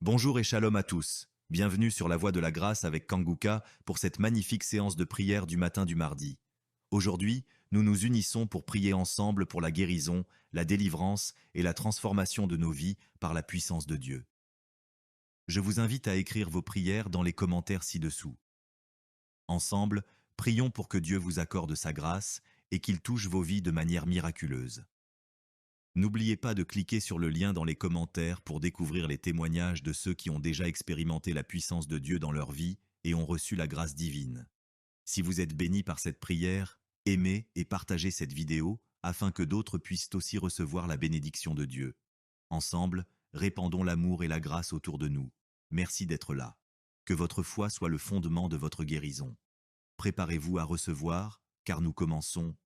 Bonjour et shalom à tous. Bienvenue sur la Voie de la Grâce avec Kanguka pour cette magnifique séance de prière du matin du mardi. Aujourd'hui, nous nous unissons pour prier ensemble pour la guérison, la délivrance et la transformation de nos vies par la puissance de Dieu. Je vous invite à écrire vos prières dans les commentaires ci-dessous. Ensemble, prions pour que Dieu vous accorde sa grâce et qu'il touche vos vies de manière miraculeuse. N'oubliez pas de cliquer sur le lien dans les commentaires pour découvrir les témoignages de ceux qui ont déjà expérimenté la puissance de Dieu dans leur vie et ont reçu la grâce divine. Si vous êtes béni par cette prière, aimez et partagez cette vidéo afin que d'autres puissent aussi recevoir la bénédiction de Dieu. Ensemble, répandons l'amour et la grâce autour de nous. Merci d'être là. Que votre foi soit le fondement de votre guérison. Préparez-vous à recevoir, car nous commençons.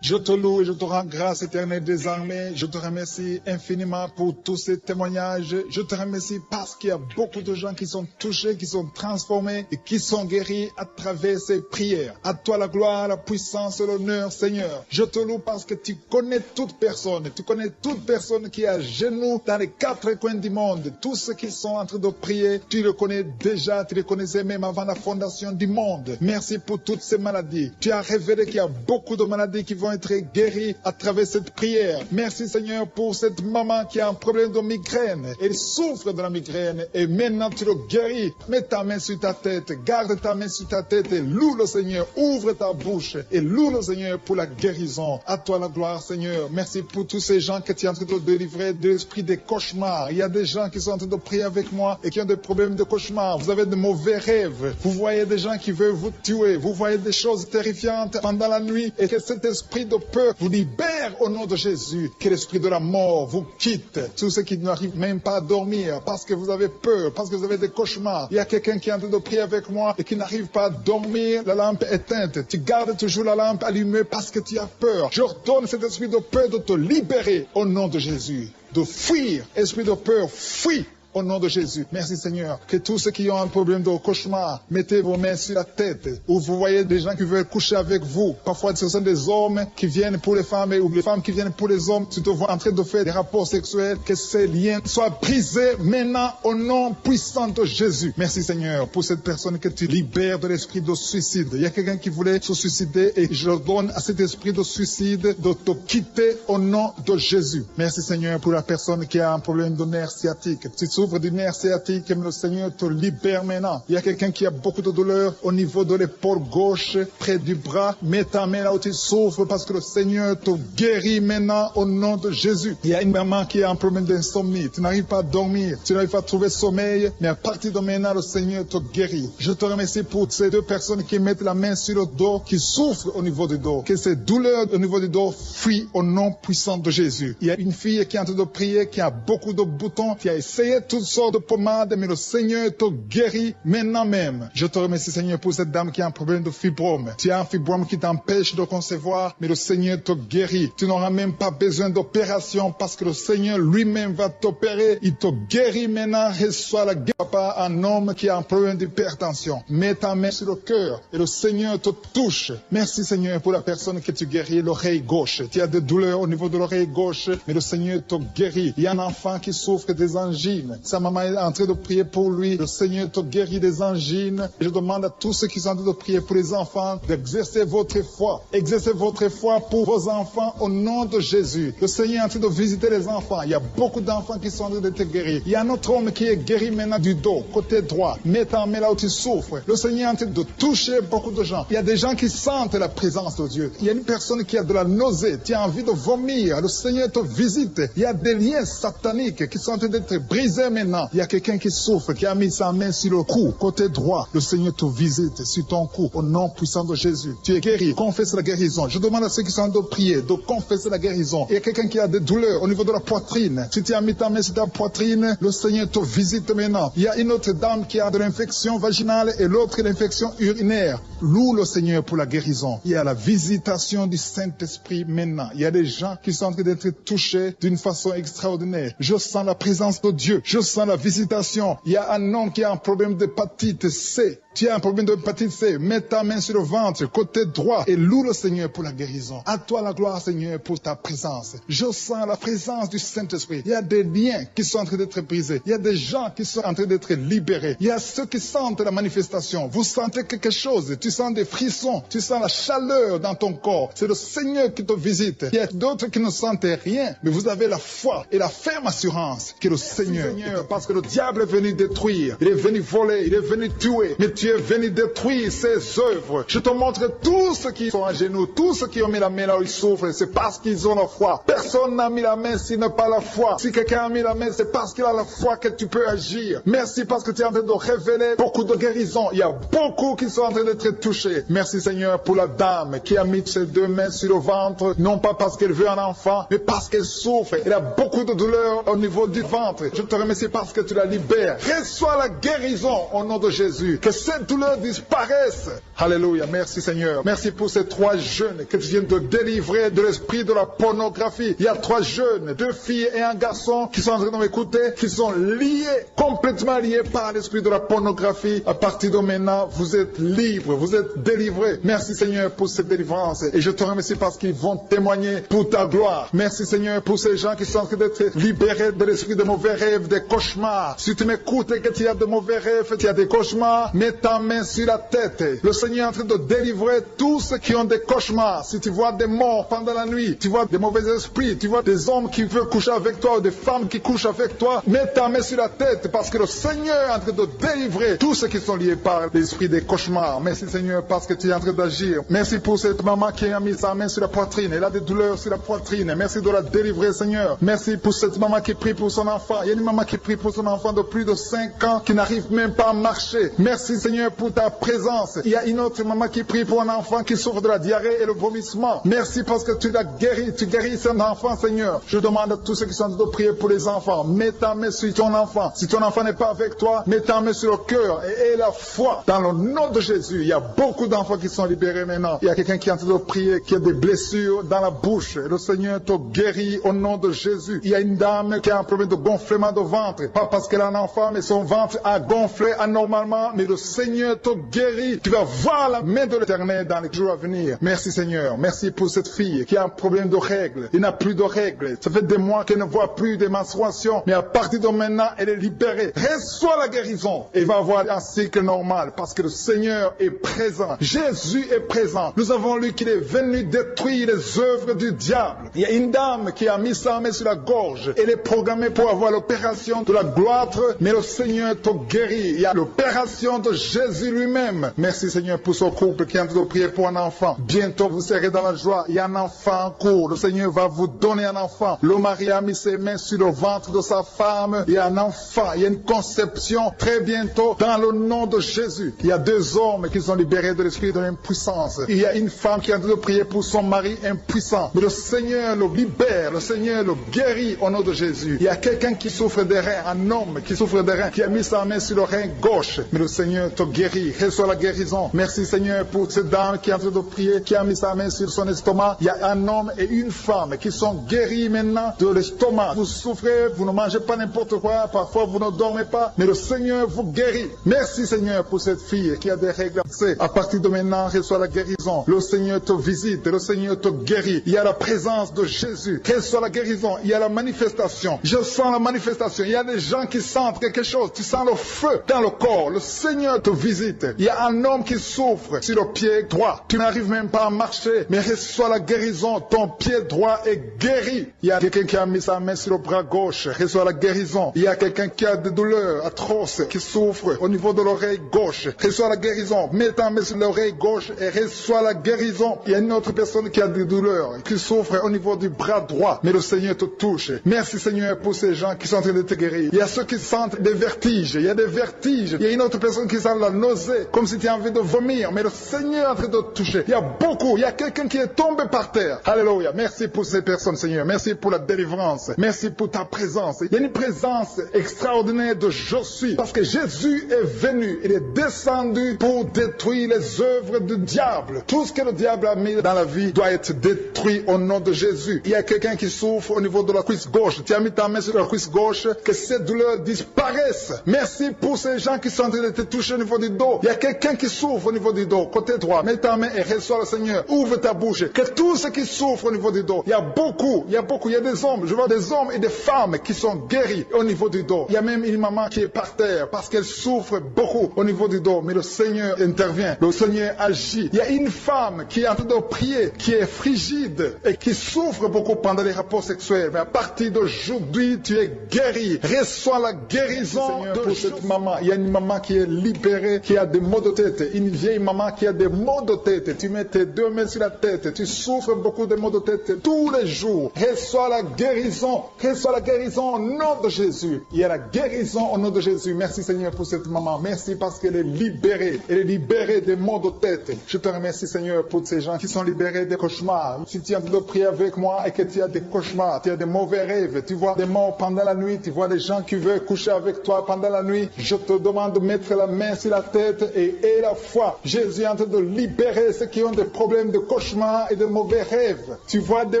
Je te loue et je te rends grâce éternelle désormais. Je te remercie infiniment pour tous ces témoignages. Je te remercie parce qu'il y a beaucoup de gens qui sont touchés, qui sont transformés et qui sont guéris à travers ces prières. À toi la gloire, la puissance et l'honneur, Seigneur. Je te loue parce que tu connais toute personne. Tu connais toute personne qui est à genoux dans les quatre coins du monde. Tous ceux qui sont en train de prier, tu le connais déjà. Tu les connaissais même avant la fondation du monde. Merci pour toutes ces maladies. Tu as révélé qu'il y a beaucoup de maladies qui vont être guéris à travers cette prière. Merci Seigneur pour cette maman qui a un problème de migraine. Elle souffre de la migraine et maintenant tu le guéris. Mets ta main sur ta tête, garde ta main sur ta tête et loue le Seigneur. Ouvre ta bouche et loue le Seigneur pour la guérison. À toi la gloire Seigneur. Merci pour tous ces gens que tu es en train de délivrer de l'esprit des cauchemars. Il y a des gens qui sont en train de prier avec moi et qui ont des problèmes de cauchemars. Vous avez de mauvais rêves. Vous voyez des gens qui veulent vous tuer. Vous voyez des choses terrifiantes pendant la nuit et que cet esprit de peur vous libère au nom de Jésus. Que l'esprit de la mort vous quitte. Tous ceux qui n'arrivent même pas à dormir parce que vous avez peur, parce que vous avez des cauchemars. Il y a quelqu'un qui est en train de prier avec moi et qui n'arrive pas à dormir, la lampe éteinte. Tu gardes toujours la lampe allumée parce que tu as peur. Je ordonne cet esprit de peur de te libérer au nom de Jésus. De fuir. Esprit de peur, fuis. Au nom de Jésus. Merci Seigneur. Que tous ceux qui ont un problème de cauchemar, mettez vos mains sur la tête. Ou vous voyez des gens qui veulent coucher avec vous. Parfois ce sont des hommes qui viennent pour les femmes ou les femmes qui viennent pour les hommes. Tu te vois en train de faire des rapports sexuels. Que ces liens soient brisés maintenant au nom puissant de Jésus. Merci Seigneur pour cette personne que tu libères de l'esprit de suicide. Il y a quelqu'un qui voulait se suicider et je donne à cet esprit de suicide de te quitter au nom de Jésus. Merci Seigneur pour la personne qui a un problème de nerf sciatique. Tu souffres du nerf sciatique, le Seigneur te libère maintenant. Il y a quelqu'un qui a beaucoup de douleur au niveau de l'épaule gauche, près du bras. Mets ta main là où tu souffres parce que le Seigneur te guérit maintenant au nom de Jésus. Il y a une maman qui a un problème d'insomnie. Tu n'arrives pas à dormir, tu n'arrives pas à trouver sommeil, mais à partir de maintenant, le Seigneur te guérit. Je te remercie pour ces deux personnes qui mettent la main sur le dos, qui souffrent au niveau du dos. Que ces douleurs au niveau du dos fuient au nom puissant de Jésus. Il y a une fille qui est en train de prier, qui a beaucoup de boutons, qui a essayé toutes sortes de pommades, mais le Seigneur te guérit maintenant même. Je te remercie Seigneur pour cette dame qui a un problème de fibrome. Tu as un fibrome qui t'empêche de concevoir, mais le Seigneur te guérit. Tu n'auras même pas besoin d'opération parce que le Seigneur lui-même va t'opérer. Il te guérit maintenant. Reçois la guérison. Papa, un homme qui a un problème d'hypertension. Mets ta main sur le cœur et le Seigneur te touche. Merci Seigneur pour la personne que tu guéris, l'oreille gauche. Tu as des douleurs au niveau de l'oreille gauche, mais le Seigneur te guérit. Il y a un enfant qui souffre des angines. Sa maman est en train de prier pour lui. Le Seigneur te guérit des angines. Et je demande à tous ceux qui sont en train de prier pour les enfants d'exercer votre foi. Exercez votre foi pour vos enfants au nom de Jésus. Le Seigneur est en train de visiter les enfants. Il y a beaucoup d'enfants qui sont en train d'être guéris. Il y a un autre homme qui est guéri maintenant du dos, côté droit. Mets ta main là où tu souffres. Le Seigneur est en train de toucher beaucoup de gens. Il y a des gens qui sentent la présence de Dieu. Il y a une personne qui a de la nausée. Tu as envie de vomir. Le Seigneur te visite. Il y a des liens sataniques qui sont en train d'être brisés maintenant. Il y a quelqu'un qui souffre, qui a mis sa main sur le cou, côté droit. Le Seigneur te visite sur ton cou, au nom puissant de Jésus. Tu es guéri. Confesse la guérison. Je demande à ceux qui sont en train de prier de confesser la guérison. Il y a quelqu'un qui a des douleurs au niveau de la poitrine. Si tu as mis ta main sur ta poitrine, le Seigneur te visite maintenant. Il y a une autre dame qui a de l'infection vaginale et l'autre l'infection urinaire. Loue le Seigneur pour la guérison. Il y a la visitation du Saint-Esprit maintenant. Il y a des gens qui sont en train d'être touchés d'une façon extraordinaire. Je sens la présence de Dieu. Je sens la visitation. Il y a un homme qui a un problème d'hépatite C. Tu as un problème de hépatite C, mets ta main sur le ventre, côté droit, et loue le Seigneur pour la guérison. À toi la gloire, Seigneur, pour ta présence. Je sens la présence du Saint-Esprit. Il y a des liens qui sont en train d'être brisés. Il y a des gens qui sont en train d'être libérés. Il y a ceux qui sentent la manifestation. Vous sentez quelque chose. Tu sens des frissons. Tu sens la chaleur dans ton corps. C'est le Seigneur qui te visite. Il y a d'autres qui ne sentent rien, mais vous avez la foi et la ferme assurance que le Seigneur, parce que le diable est venu détruire. Il est venu voler. Il est venu tuer. Mais tu es venu détruire ses œuvres. Je te montre tous ceux qui sont à genoux, tous ceux qui ont mis la main là où ils souffrent, c'est parce qu'ils ont la foi. Personne n'a mis la main s'il n'a pas la foi. Si quelqu'un a mis la main, c'est parce qu'il a la foi que tu peux agir. Merci parce que tu es en train de révéler beaucoup de guérisons. Il y a beaucoup qui sont en train d'être touchés. Merci Seigneur pour la dame qui a mis ses deux mains sur le ventre, non pas parce qu'elle veut un enfant, mais parce qu'elle souffre. Elle a beaucoup de douleur au niveau du ventre. Je te remercie parce que tu la libères. Reçois la guérison au nom de Jésus. Que cette douleur disparaisse. Alléluia. Merci Seigneur. Merci pour ces 3 jeunes que tu viens de délivrer de l'esprit de la pornographie. Il y a 3 jeunes, 2 filles et un garçon qui sont en train de m'écouter, qui sont liés, complètement liés par l'esprit de la pornographie. À partir de maintenant, vous êtes libres, vous êtes délivrés. Merci Seigneur pour cette délivrance. Et je te remercie parce qu'ils vont témoigner pour ta gloire. Merci Seigneur pour ces gens qui sont en train d'être libérés de l'esprit de mauvais rêves, des cauchemars. Si tu m'écoutes et que tu as de mauvais rêves, tu as des cauchemars, mets ta main sur la tête. Le Seigneur est en train de délivrer tous ceux qui ont des cauchemars. Si tu vois des morts pendant la nuit, tu vois des mauvais esprits, tu vois des hommes qui veulent coucher avec toi ou des femmes qui couchent avec toi, mets ta main sur la tête parce que le Seigneur est en train de délivrer tous ceux qui sont liés par l'esprit des cauchemars. Merci Seigneur parce que tu es en train d'agir. Merci pour cette maman qui a mis sa main sur la poitrine. Elle a des douleurs sur la poitrine. Merci de la délivrer Seigneur. Merci pour cette maman qui prie pour son enfant. Il y a une maman qui prie pour son enfant de plus de 5 ans qui n'arrive même pas à marcher. Merci Seigneur pour ta présence. Il y a une autre maman qui prie pour un enfant qui souffre de la diarrhée et le vomissement. Merci parce que tu l'as guéri. Tu guéris cet enfant Seigneur. Je demande à tous ceux qui sont en train de prier pour les enfants. Mets ta main sur ton enfant. Si ton enfant n'est pas avec toi, mets ta main sur le cœur et aie la foi dans le nom de Jésus. Il y a beaucoup d'enfants qui sont libérés maintenant. Il y a quelqu'un qui est en train de prier, qui a des blessures dans la bouche. Le Seigneur te guérit au nom de Jésus. Il y a une dame qui a un problème de gonflement de ventre. Pas parce qu'elle a un enfant, mais son ventre a gonflé anormalement. Mais le Seigneur te guérit. Tu vas voir la main de l'Éternel dans les jours à venir. Merci Seigneur. Merci pour cette fille qui a un problème de règles. Il n'a plus de règles. Ça fait des mois qu'elle ne voit plus de menstruations. Mais à partir de maintenant, elle est libérée. Reçois la guérison. Et va avoir un cycle normal parce que le Seigneur est présent. Jésus est présent. Nous avons lu qu'il est venu détruire les œuvres du diable. Il y a une dame qui a mis sa main sur la gorge. Elle est programmée pour avoir l'opération de la gloître, mais le Seigneur te guérit. Il y a l'opération de Jésus lui-même. Merci Seigneur pour ce couple qui est en train de prier pour un enfant. Bientôt vous serez dans la joie. Il y a un enfant en cours. Le Seigneur va vous donner un enfant. Le mari a mis ses mains sur le ventre de sa femme. Il y a un enfant. Il y a une conception très bientôt dans le nom de Jésus. Il y a 2 hommes qui sont libérés de l'esprit de l'impuissance. Il y a une femme qui est en train de prier pour son mari impuissant. Mais le Seigneur le libère. Le Seigneur le guérit au nom de Jésus. Il y a quelqu'un qui souffre des reins. Un homme qui souffre des reins. Qui a mis sa main sur le rein gauche. Mais le Seigneur te guérit. Reçois la guérison. Merci Seigneur pour cette dame qui est en train de prier. Qui a mis sa main sur son estomac. Il y a un homme et une femme qui sont guéris maintenant de l'estomac. Vous souffrez. Vous ne mangez pas n'importe quoi. Parfois vous ne dormez pas. Mais le Seigneur vous guérit. Merci Seigneur pour cette fille qui a des règles. À partir de maintenant, reçois la guérison. Le Seigneur te visite. Le Seigneur te guérit. Il y a la présence de Jésus. Reçois la guérison. Il y a la manifestation. Je sens la manifestation. Il y a des gens qui sentent quelque chose. Tu sens le feu dans le corps. Le Seigneur te visite. Il y a un homme qui souffre sur le pied droit. Tu n'arrives même pas à marcher. Mais reçois la guérison. Ton pied droit est guéri. Il y a quelqu'un qui a mis sa main sur le bras gauche. Reçois la guérison. Il y a quelqu'un qui a des douleurs atroces, qui souffre au niveau de l'oreille gauche. Reçois la guérison. Mets ta main sur l'oreille gauche et reçois la guérison. Il y a une autre personne qui a des douleurs, qui souffre au niveau du bras droit. Mais le Seigneur te touche. Merci Seigneur pour ces gens qui sont en train de te guérir. Il y a ceux qui sentent des vertiges. Il y a des vertiges. Il y a une autre personne qui sent la nausée, comme si tu as envie de vomir. Mais le Seigneur est en train de te toucher. Il y a beaucoup. Il y a quelqu'un qui est tombé par terre. Alléluia. Merci pour ces personnes Seigneur. Merci pour la délivrance. Merci pour ta présence. Il y a une présence extraordinaire de je suis. Parce que Jésus est venu. Il est descendu pour détruire les œuvres du diable. Tout ce que le diable a mis dans la vie doit être détruit au nom de Jésus. Il y a quelqu'un qui souffre au niveau de la cuisse gauche. Tu as mis ta main sur la cuisse gauche. Que ces douleurs disparaissent. Merci pour ces gens qui sont en train de te toucher au niveau niveau du dos. Il y a quelqu'un qui souffre au niveau du dos. Côté droit, mets ta main et reçois le Seigneur. Ouvre ta bouche. Que tous ceux qui souffrent au niveau du dos, il y a beaucoup, il y a des hommes, je vois des hommes et des femmes qui sont guéris au niveau du dos. Il y a même une maman qui est par terre parce qu'elle souffre beaucoup au niveau du dos. Mais le Seigneur intervient, le Seigneur agit. Il y a une femme qui est en train de prier, qui est frigide et qui souffre beaucoup pendant les rapports sexuels. Mais à partir d'aujourd'hui, tu es guéri. Reçois la guérison de cette maman. Il y a une maman qui est libérée, qui a des maux de tête. Une vieille maman qui a des maux de tête. Tu mets tes deux mains sur la tête. Tu souffres beaucoup de maux de tête tous les jours. Reçois la guérison. Reçois la guérison au nom de Jésus. Il y a la guérison au nom de Jésus. Merci Seigneur pour cette maman. Merci parce qu'elle est libérée. Elle est libérée des maux de tête. Je te remercie Seigneur pour ces gens qui sont libérés des cauchemars. Si tu es en train de prier avec moi et que tu as des cauchemars, tu as des mauvais rêves, tu vois des morts pendant la nuit, tu vois des gens qui veulent coucher avec toi pendant la nuit, je te demande de mettre la main sur la tête et la foi. Jésus est en train de libérer ceux qui ont des problèmes de cauchemars et de mauvais rêves. Tu vois des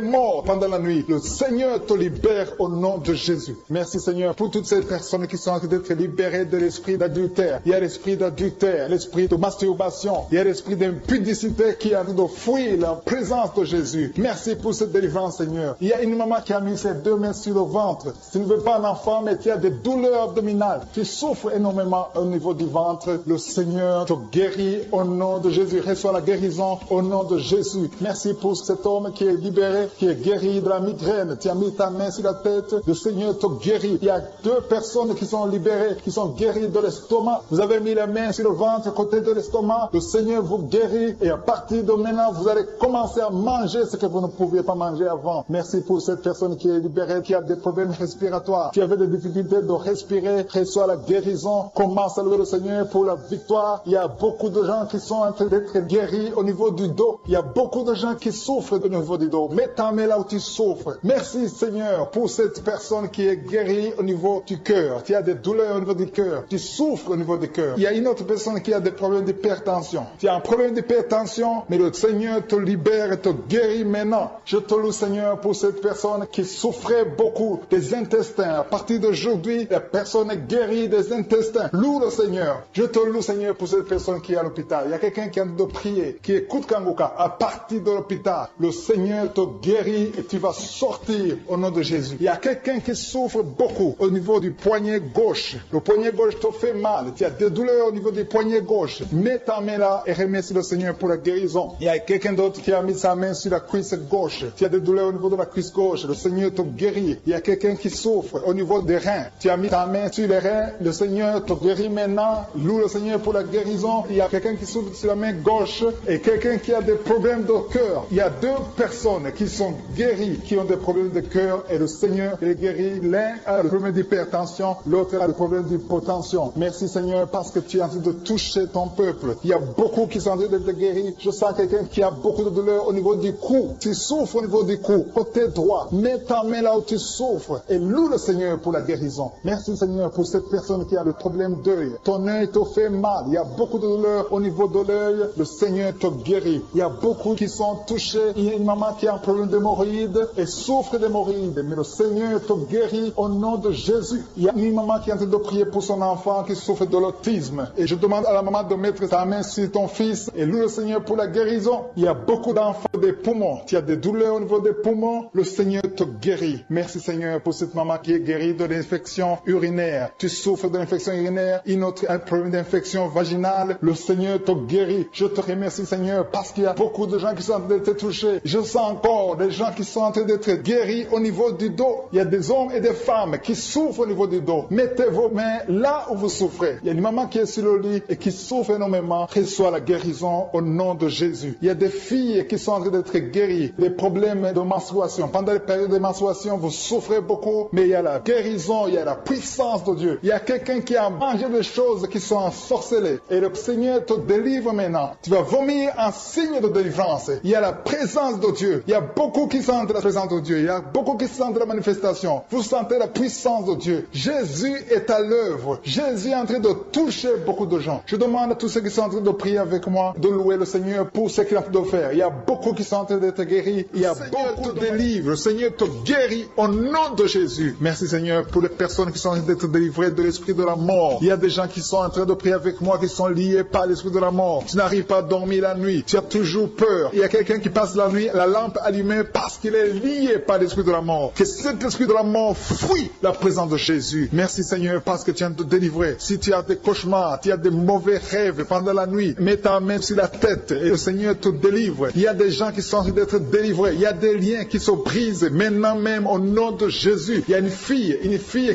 morts pendant la nuit. Le Seigneur te libère au nom de Jésus. Merci Seigneur pour toutes ces personnes qui sont en train d'être libérées de l'esprit d'adultère. Il y a l'esprit d'adultère, l'esprit de masturbation, il y a l'esprit d'impudicité qui est en train de fuir la présence de Jésus. Merci pour cette délivrance Seigneur. Il y a une maman qui a mis ses deux mains sur le ventre. Tu ne veux pas un enfant mais tu as des douleurs abdominales. Tu souffres énormément au niveau du ventre. Le Seigneur te guérit au nom de Jésus. Reçois la guérison au nom de Jésus. Merci pour cet homme qui est libéré, qui est guéri de la migraine. Tu as mis ta main sur la tête. Le Seigneur te guérit. Il y a deux personnes qui sont libérées, qui sont guéries de l'estomac. Vous avez mis la main sur le ventre, côté de l'estomac. Le Seigneur vous guérit et à partir de maintenant, vous allez commencer à manger ce que vous ne pouviez pas manger avant. Merci pour cette personne qui est libérée, qui a des problèmes respiratoires, qui avait des difficultés de respirer. Reçois la guérison. Commence à louer le Seigneur pour la victoire. Il y a beaucoup de gens qui sont en train d'être guéris au niveau du dos. Il y a beaucoup de gens qui souffrent au niveau du dos. Mets ta main là où tu souffres. Merci Seigneur pour cette personne qui est guérie au niveau du cœur. Tu as des douleurs au niveau du cœur. Tu souffres au niveau du cœur. Il y a une autre personne qui a des problèmes d'hypertension. Tu as un problème d'hypertension, mais le Seigneur te libère et te guérit maintenant. Je te loue Seigneur pour cette personne qui souffrait beaucoup des intestins. À partir d'aujourd'hui, la personne est guérie des intestins. Loue le Seigneur. Je te loue Seigneur pour cette personne qui est à l'hôpital. Il y a quelqu'un qui a de prier, qui écoute Kanguka. À partir de l'hôpital, le Seigneur te guérit et tu vas sortir au nom de Jésus. Il y a quelqu'un qui souffre beaucoup au niveau du poignet gauche. Le poignet gauche te fait mal. Tu as des douleurs au niveau du poignet gauche. Mets ta main là et remercie le Seigneur pour la guérison. Il y a quelqu'un d'autre qui a mis sa main sur la cuisse gauche. Tu as des douleurs au niveau de la cuisse gauche. Le Seigneur te guérit. Il y a quelqu'un qui souffre au niveau des reins. Tu as mis ta main sur les reins. Le Seigneur te guérit maintenant. Loue le Seigneur pour la guérison. Il y a quelqu'un qui souffre sur la main gauche et quelqu'un qui a des problèmes de cœur. Il y a deux personnes qui sont guéries, qui ont des problèmes de cœur et le Seigneur les guérit. L'un a le problème d'hypertension, l'autre a le problème d'hypotension. Merci Seigneur parce que tu es en train de toucher ton peuple. Il y a beaucoup qui sont en train d'être guéris. Je sens quelqu'un qui a beaucoup de douleur au niveau du cou. Tu souffres au niveau du cou, côté droit. Mets ta main là où tu souffres et loue le Seigneur pour la guérison. Merci Seigneur pour cette personne qui a le problème d'œil. Ton œil te fait mal. Il y a beaucoup de douleur au niveau de l'œil. Le Seigneur te guérit. Il y a beaucoup qui sont touchés. Il y a une maman qui a un problème d'hémorroïdes et souffre d'hémorroïdes. Mais le Seigneur te guérit au nom de Jésus. Il y a une maman qui est en train de prier pour son enfant qui souffre de l'autisme. Et je demande à la maman de mettre sa main sur ton fils et loue le Seigneur pour la guérison. Il y a beaucoup d'enfants des poumons. Tu as des douleurs au niveau des poumons. Le Seigneur te guérit. Merci Seigneur pour cette maman qui est guérie de l'infection urinaire. Tu souffres de l'infection urinaire. Une autre a un problème d'infection vaginale. Le Seigneur te guérit. Je te remercie Seigneur parce qu'il y a beaucoup de gens qui sont en train d'être touchés. Je sens encore des gens qui sont en train d'être guéris au niveau du dos. Il y a des hommes et des femmes qui souffrent au niveau du dos. Mettez vos mains là où vous souffrez. Il y a une maman qui est sur le lit et qui souffre énormément. Reçois la guérison au nom de Jésus. Il y a des filles qui sont en train d'être guéries. Des problèmes de menstruation. Pendant les périodes de menstruation, vous souffrez beaucoup, mais il y a la guérison, il y a la puissance de Dieu. Il y a quelqu'un qui a mangé des choses qui sont ensorcelées. Et le Seigneur te délivre maintenant. Tu vas vomir un signe de délivrance. Il y a la présence de Dieu. Il y a beaucoup qui sentent la présence de Dieu. Il y a beaucoup qui sentent la manifestation. Vous sentez la puissance de Dieu. Jésus est à l'œuvre. Jésus est en train de toucher beaucoup de gens. Je demande à tous ceux qui sont en train de prier avec moi de louer le Seigneur pour ce qu'il est en train de faire. Il y a beaucoup qui sont en train d'être guéris. Il y a beaucoup de délivres. Le Seigneur te guérit au nom de Jésus. Merci Seigneur pour les personnes qui sont en train d'être délivrées de l'esprit de la mort. Il y a des gens qui sont en train de prier avec moi qui sont liés par l'esprit de la mort. Tu n'arrives pas à dormir la nuit. Tu as toujours peur. Il y a quelqu'un qui passe la nuit, la lampe allumée parce qu'il est lié par l'esprit de la mort. Que cet esprit de la mort fuit la présence de Jésus. Merci Seigneur parce que tu viens de te délivrer. Si tu as des cauchemars, tu as des mauvais rêves pendant la nuit, mets ta main sur la tête et le Seigneur te délivre. Il y a des gens qui sont en train d'être délivrés. Il y a des liens qui se brisent maintenant même au nom de Jésus. Il y a une fille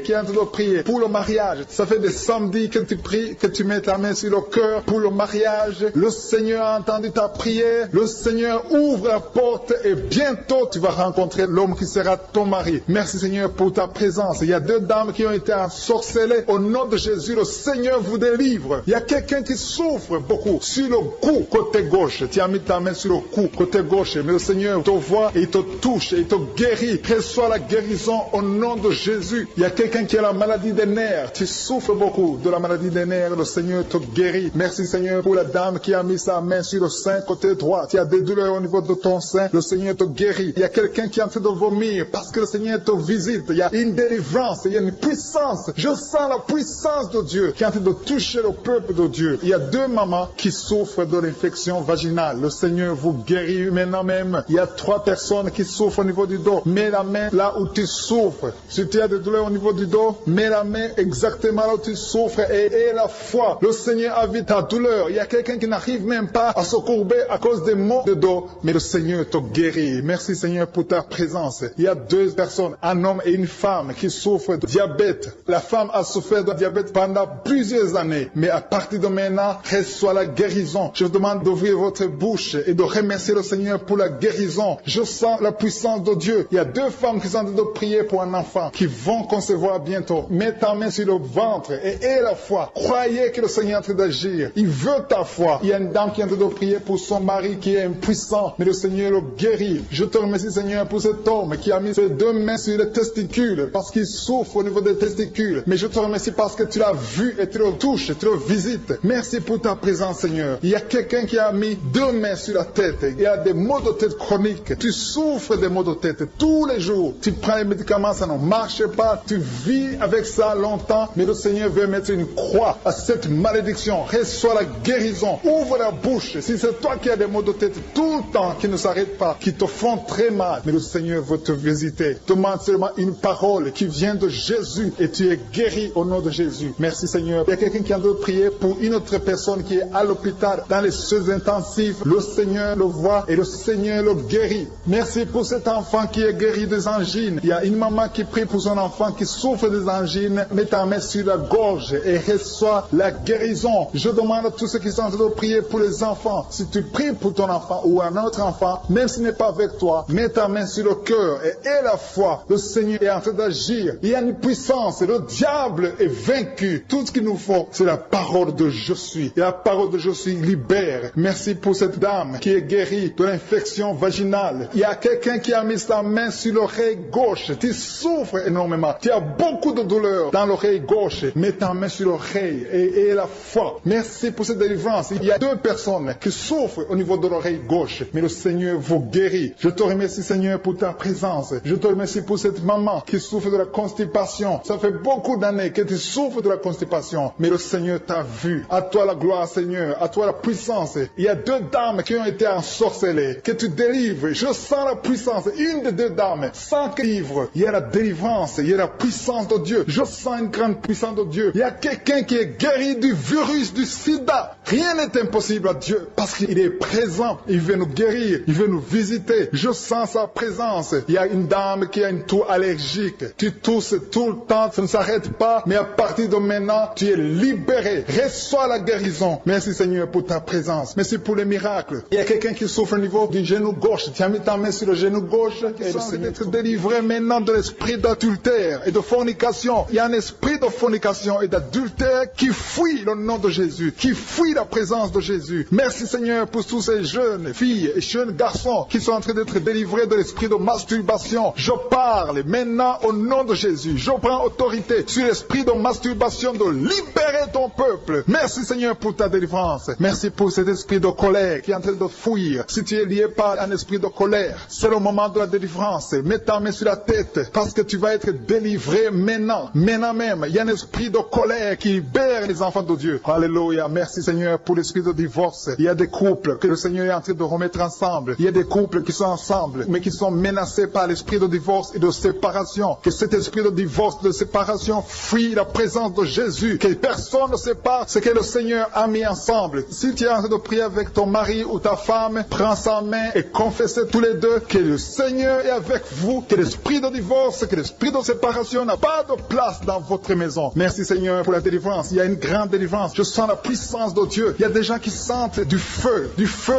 qui est en train de prier pour le mariage. Ça fait des samedis que tu pries, que tu mets ta main sur le cœur pour le mariage. Le Seigneur a entendu ta prière. Le Seigneur ouvre la porte et bientôt tu vas rencontrer l'homme qui sera ton mari. Merci Seigneur pour ta présence. Il y a deux dames qui ont été ensorcelées. Au nom de Jésus, le Seigneur vous délivre. Il y a quelqu'un qui souffre beaucoup sur le cou, côté gauche. Tu as mis ta main sur le cou, côté gauche. Mais le Seigneur te voit et il te touche et il te guérit. Reçois la guérison au nom de Jésus. Il y a quelqu'un qui a la maladie des nerfs. Tu souffres beaucoup de la maladie des nerfs. Le Seigneur te guérit. Merci Seigneur pour la dame qui a mis sa main sur le sein, côté droit. Tu as des douleurs au niveau de ton sein. Le Seigneur te guérit. Il y a quelqu'un qui est en train de vomir parce que le Seigneur te visite. Il y a une délivrance. Il y a une puissance. Je sens la puissance de Dieu qui est en train de toucher le peuple de Dieu. Il y a deux mamans qui souffrent de l'infection vaginale. Le Seigneur vous guérit maintenant même. Il y a trois personnes qui souffrent au niveau du dos. Mets la main là où tu souffres. Si tu as des douleurs au niveau du dos, mets la main exactement là où tu souffres et aie la foi. Le Seigneur a vu ta douleur. Il y a quelqu'un qui n'arrive même pas à se courber à cause des maux de dos, mais le Seigneur te guérit. Merci Seigneur pour ta présence. Il y a deux personnes, un homme et une femme qui souffrent de diabète. La femme a souffert de diabète pendant plusieurs années, mais à partir de maintenant, reçoit la guérison. Je vous demande d'ouvrir votre bouche et de remercier le Seigneur pour la guérison. Je sens la puissance de Dieu. Il y a deux femmes qui sont en train de prier pour un enfant qui vont concevoir bientôt. Mets ta main sur le ventre et aie la foi. Croyez que le Seigneur est en train d'agir. Il veut ta foi. Il y a une dame qui est en train de prier pour son mari qui est impuissant, mais le Seigneur le guérit. Je te remercie Seigneur pour cet homme qui a mis ses deux mains sur les testicules parce qu'il souffre au niveau des testicules. Mais je te remercie parce que tu l'as vu et tu le touches, tu le visites. Merci pour ta présence Seigneur. Il y a quelqu'un qui a mis deux mains sur la tête. Il y a des maux de tête chroniques. Tu souffres des maux de tête tous les jours. Tu prends les médicaments, ça ne marche pas. Tu vis avec ça longtemps, mais le Seigneur veut mettre une croix à cette malédiction. Reçois la guérison. Ouvre la bouche. Si c'est toi qui as des maux de tête tout le temps qui ne s'arrêtent pas, qui te font très mal, mais le Seigneur veut te visiter. Demande seulement une parole qui vient de Jésus et tu es guéri au nom de Jésus. Merci Seigneur. Il y a quelqu'un qui a de prier pour une autre personne qui est à l'hôpital dans les soins intensifs. Le Seigneur le voit et le Seigneur le guérit. Merci pour cet enfant qui est guéri des angines. Il y a une maman qui prie pour son enfant qui souffre des angines. Mets ta main sur la gorge et reçois la guérison. Je demande à tous ceux qui sont en train de prier pour les enfants. Si tu pries pour ton enfant ou un autre enfant, même s'il n'est pas avec toi, mets ta main sur le cœur et aie la foi. Le Seigneur est en train d'agir. Il y a une puissance. Le diable est vaincu. Tout ce qu'il nous faut, c'est la parole de je suis. Et la parole de je suis libère. Merci pour cette dame qui est guérie de l'infection vaginale. Il y a quelqu'un qui a mis sa main sur l'oreille gauche. Tu souffres énormément. Tu as beaucoup de douleur dans l'oreille gauche. Mets ta main sur l'oreille et aie la foi. Merci pour cette délivrance. Il y a deux personnes qui souffrent au niveau de l'oreille gauche, mais le Seigneur vous guérit. Je te remercie Seigneur pour ta présence. Je te remercie pour cette maman qui souffre de la constipation. Ça fait beaucoup d'années que tu souffres de la constipation, mais le Seigneur t'a vu. À toi la gloire Seigneur, à toi la puissance. Il y a deux dames qui ont été ensorcelées, que tu délivres. Je sens la puissance. Une des deux dames, sans que livre, il y a la délivrance, il y a la puissance de Dieu. Je sens une grande puissance de Dieu. Il y a quelqu'un qui est guéri du virus du sida. Rien n'est impossible à Dieu parce qu'il est présent. Il veut nous guérir, il veut nous visiter. Je sens sa présence. Il y a une dame qui a une toux allergique. Tu tousses tout le temps, ça ne s'arrête pas, mais à partir de maintenant, tu es libéré. Reçois la guérison. Merci Seigneur pour ta présence. Merci pour les miracles. Il y a quelqu'un qui souffre au niveau du genou gauche. Tu as mis ta main sur le genou gauche et le Seigneur est délivré maintenant de l'esprit d'adultère et de fornication. Il y a un esprit de fornication et d'adultère qui fuit le nom de Jésus, qui fuit la présence de Jésus. Merci Seigneur pour tous ces jeunes filles et jeunes garçons qui sont en train d'être délivrés de l'esprit de masturbation. Je parle maintenant au nom de Jésus. Je prends autorité sur l'esprit de masturbation de libérer ton peuple. Merci Seigneur pour ta délivrance. Merci pour cet esprit de colère qui est en train de fuir. Si tu es lié par un esprit de colère, c'est le moment de la délivrance. Mets ta main sur la tête parce que tu vas être délivré maintenant. Maintenant même, il y a un esprit de colère qui libère libère les enfants de Dieu. Alléluia. Merci Seigneur pour l'esprit de divorce. Il y a des couples que le Seigneur est en train de remettre ensemble. Il y a des couples qui sont ensemble, mais qui sont menacés par l'esprit de divorce et de séparation. Que cet esprit de divorce, de séparation, fuit la présence de Jésus. Que personne ne sépare ce que le Seigneur a mis ensemble. Si tu es en train de prier avec ton mari ou ta femme, prends sa main et confessez tous les deux que le Seigneur est avec vous, que l'esprit de divorce, que l'esprit de séparation n'a pas de place dans votre maison. Merci Seigneur pour la délivrance. Il y a une grande délivrance. Je sens la puissance de Dieu. Il y a des gens qui sentent du feu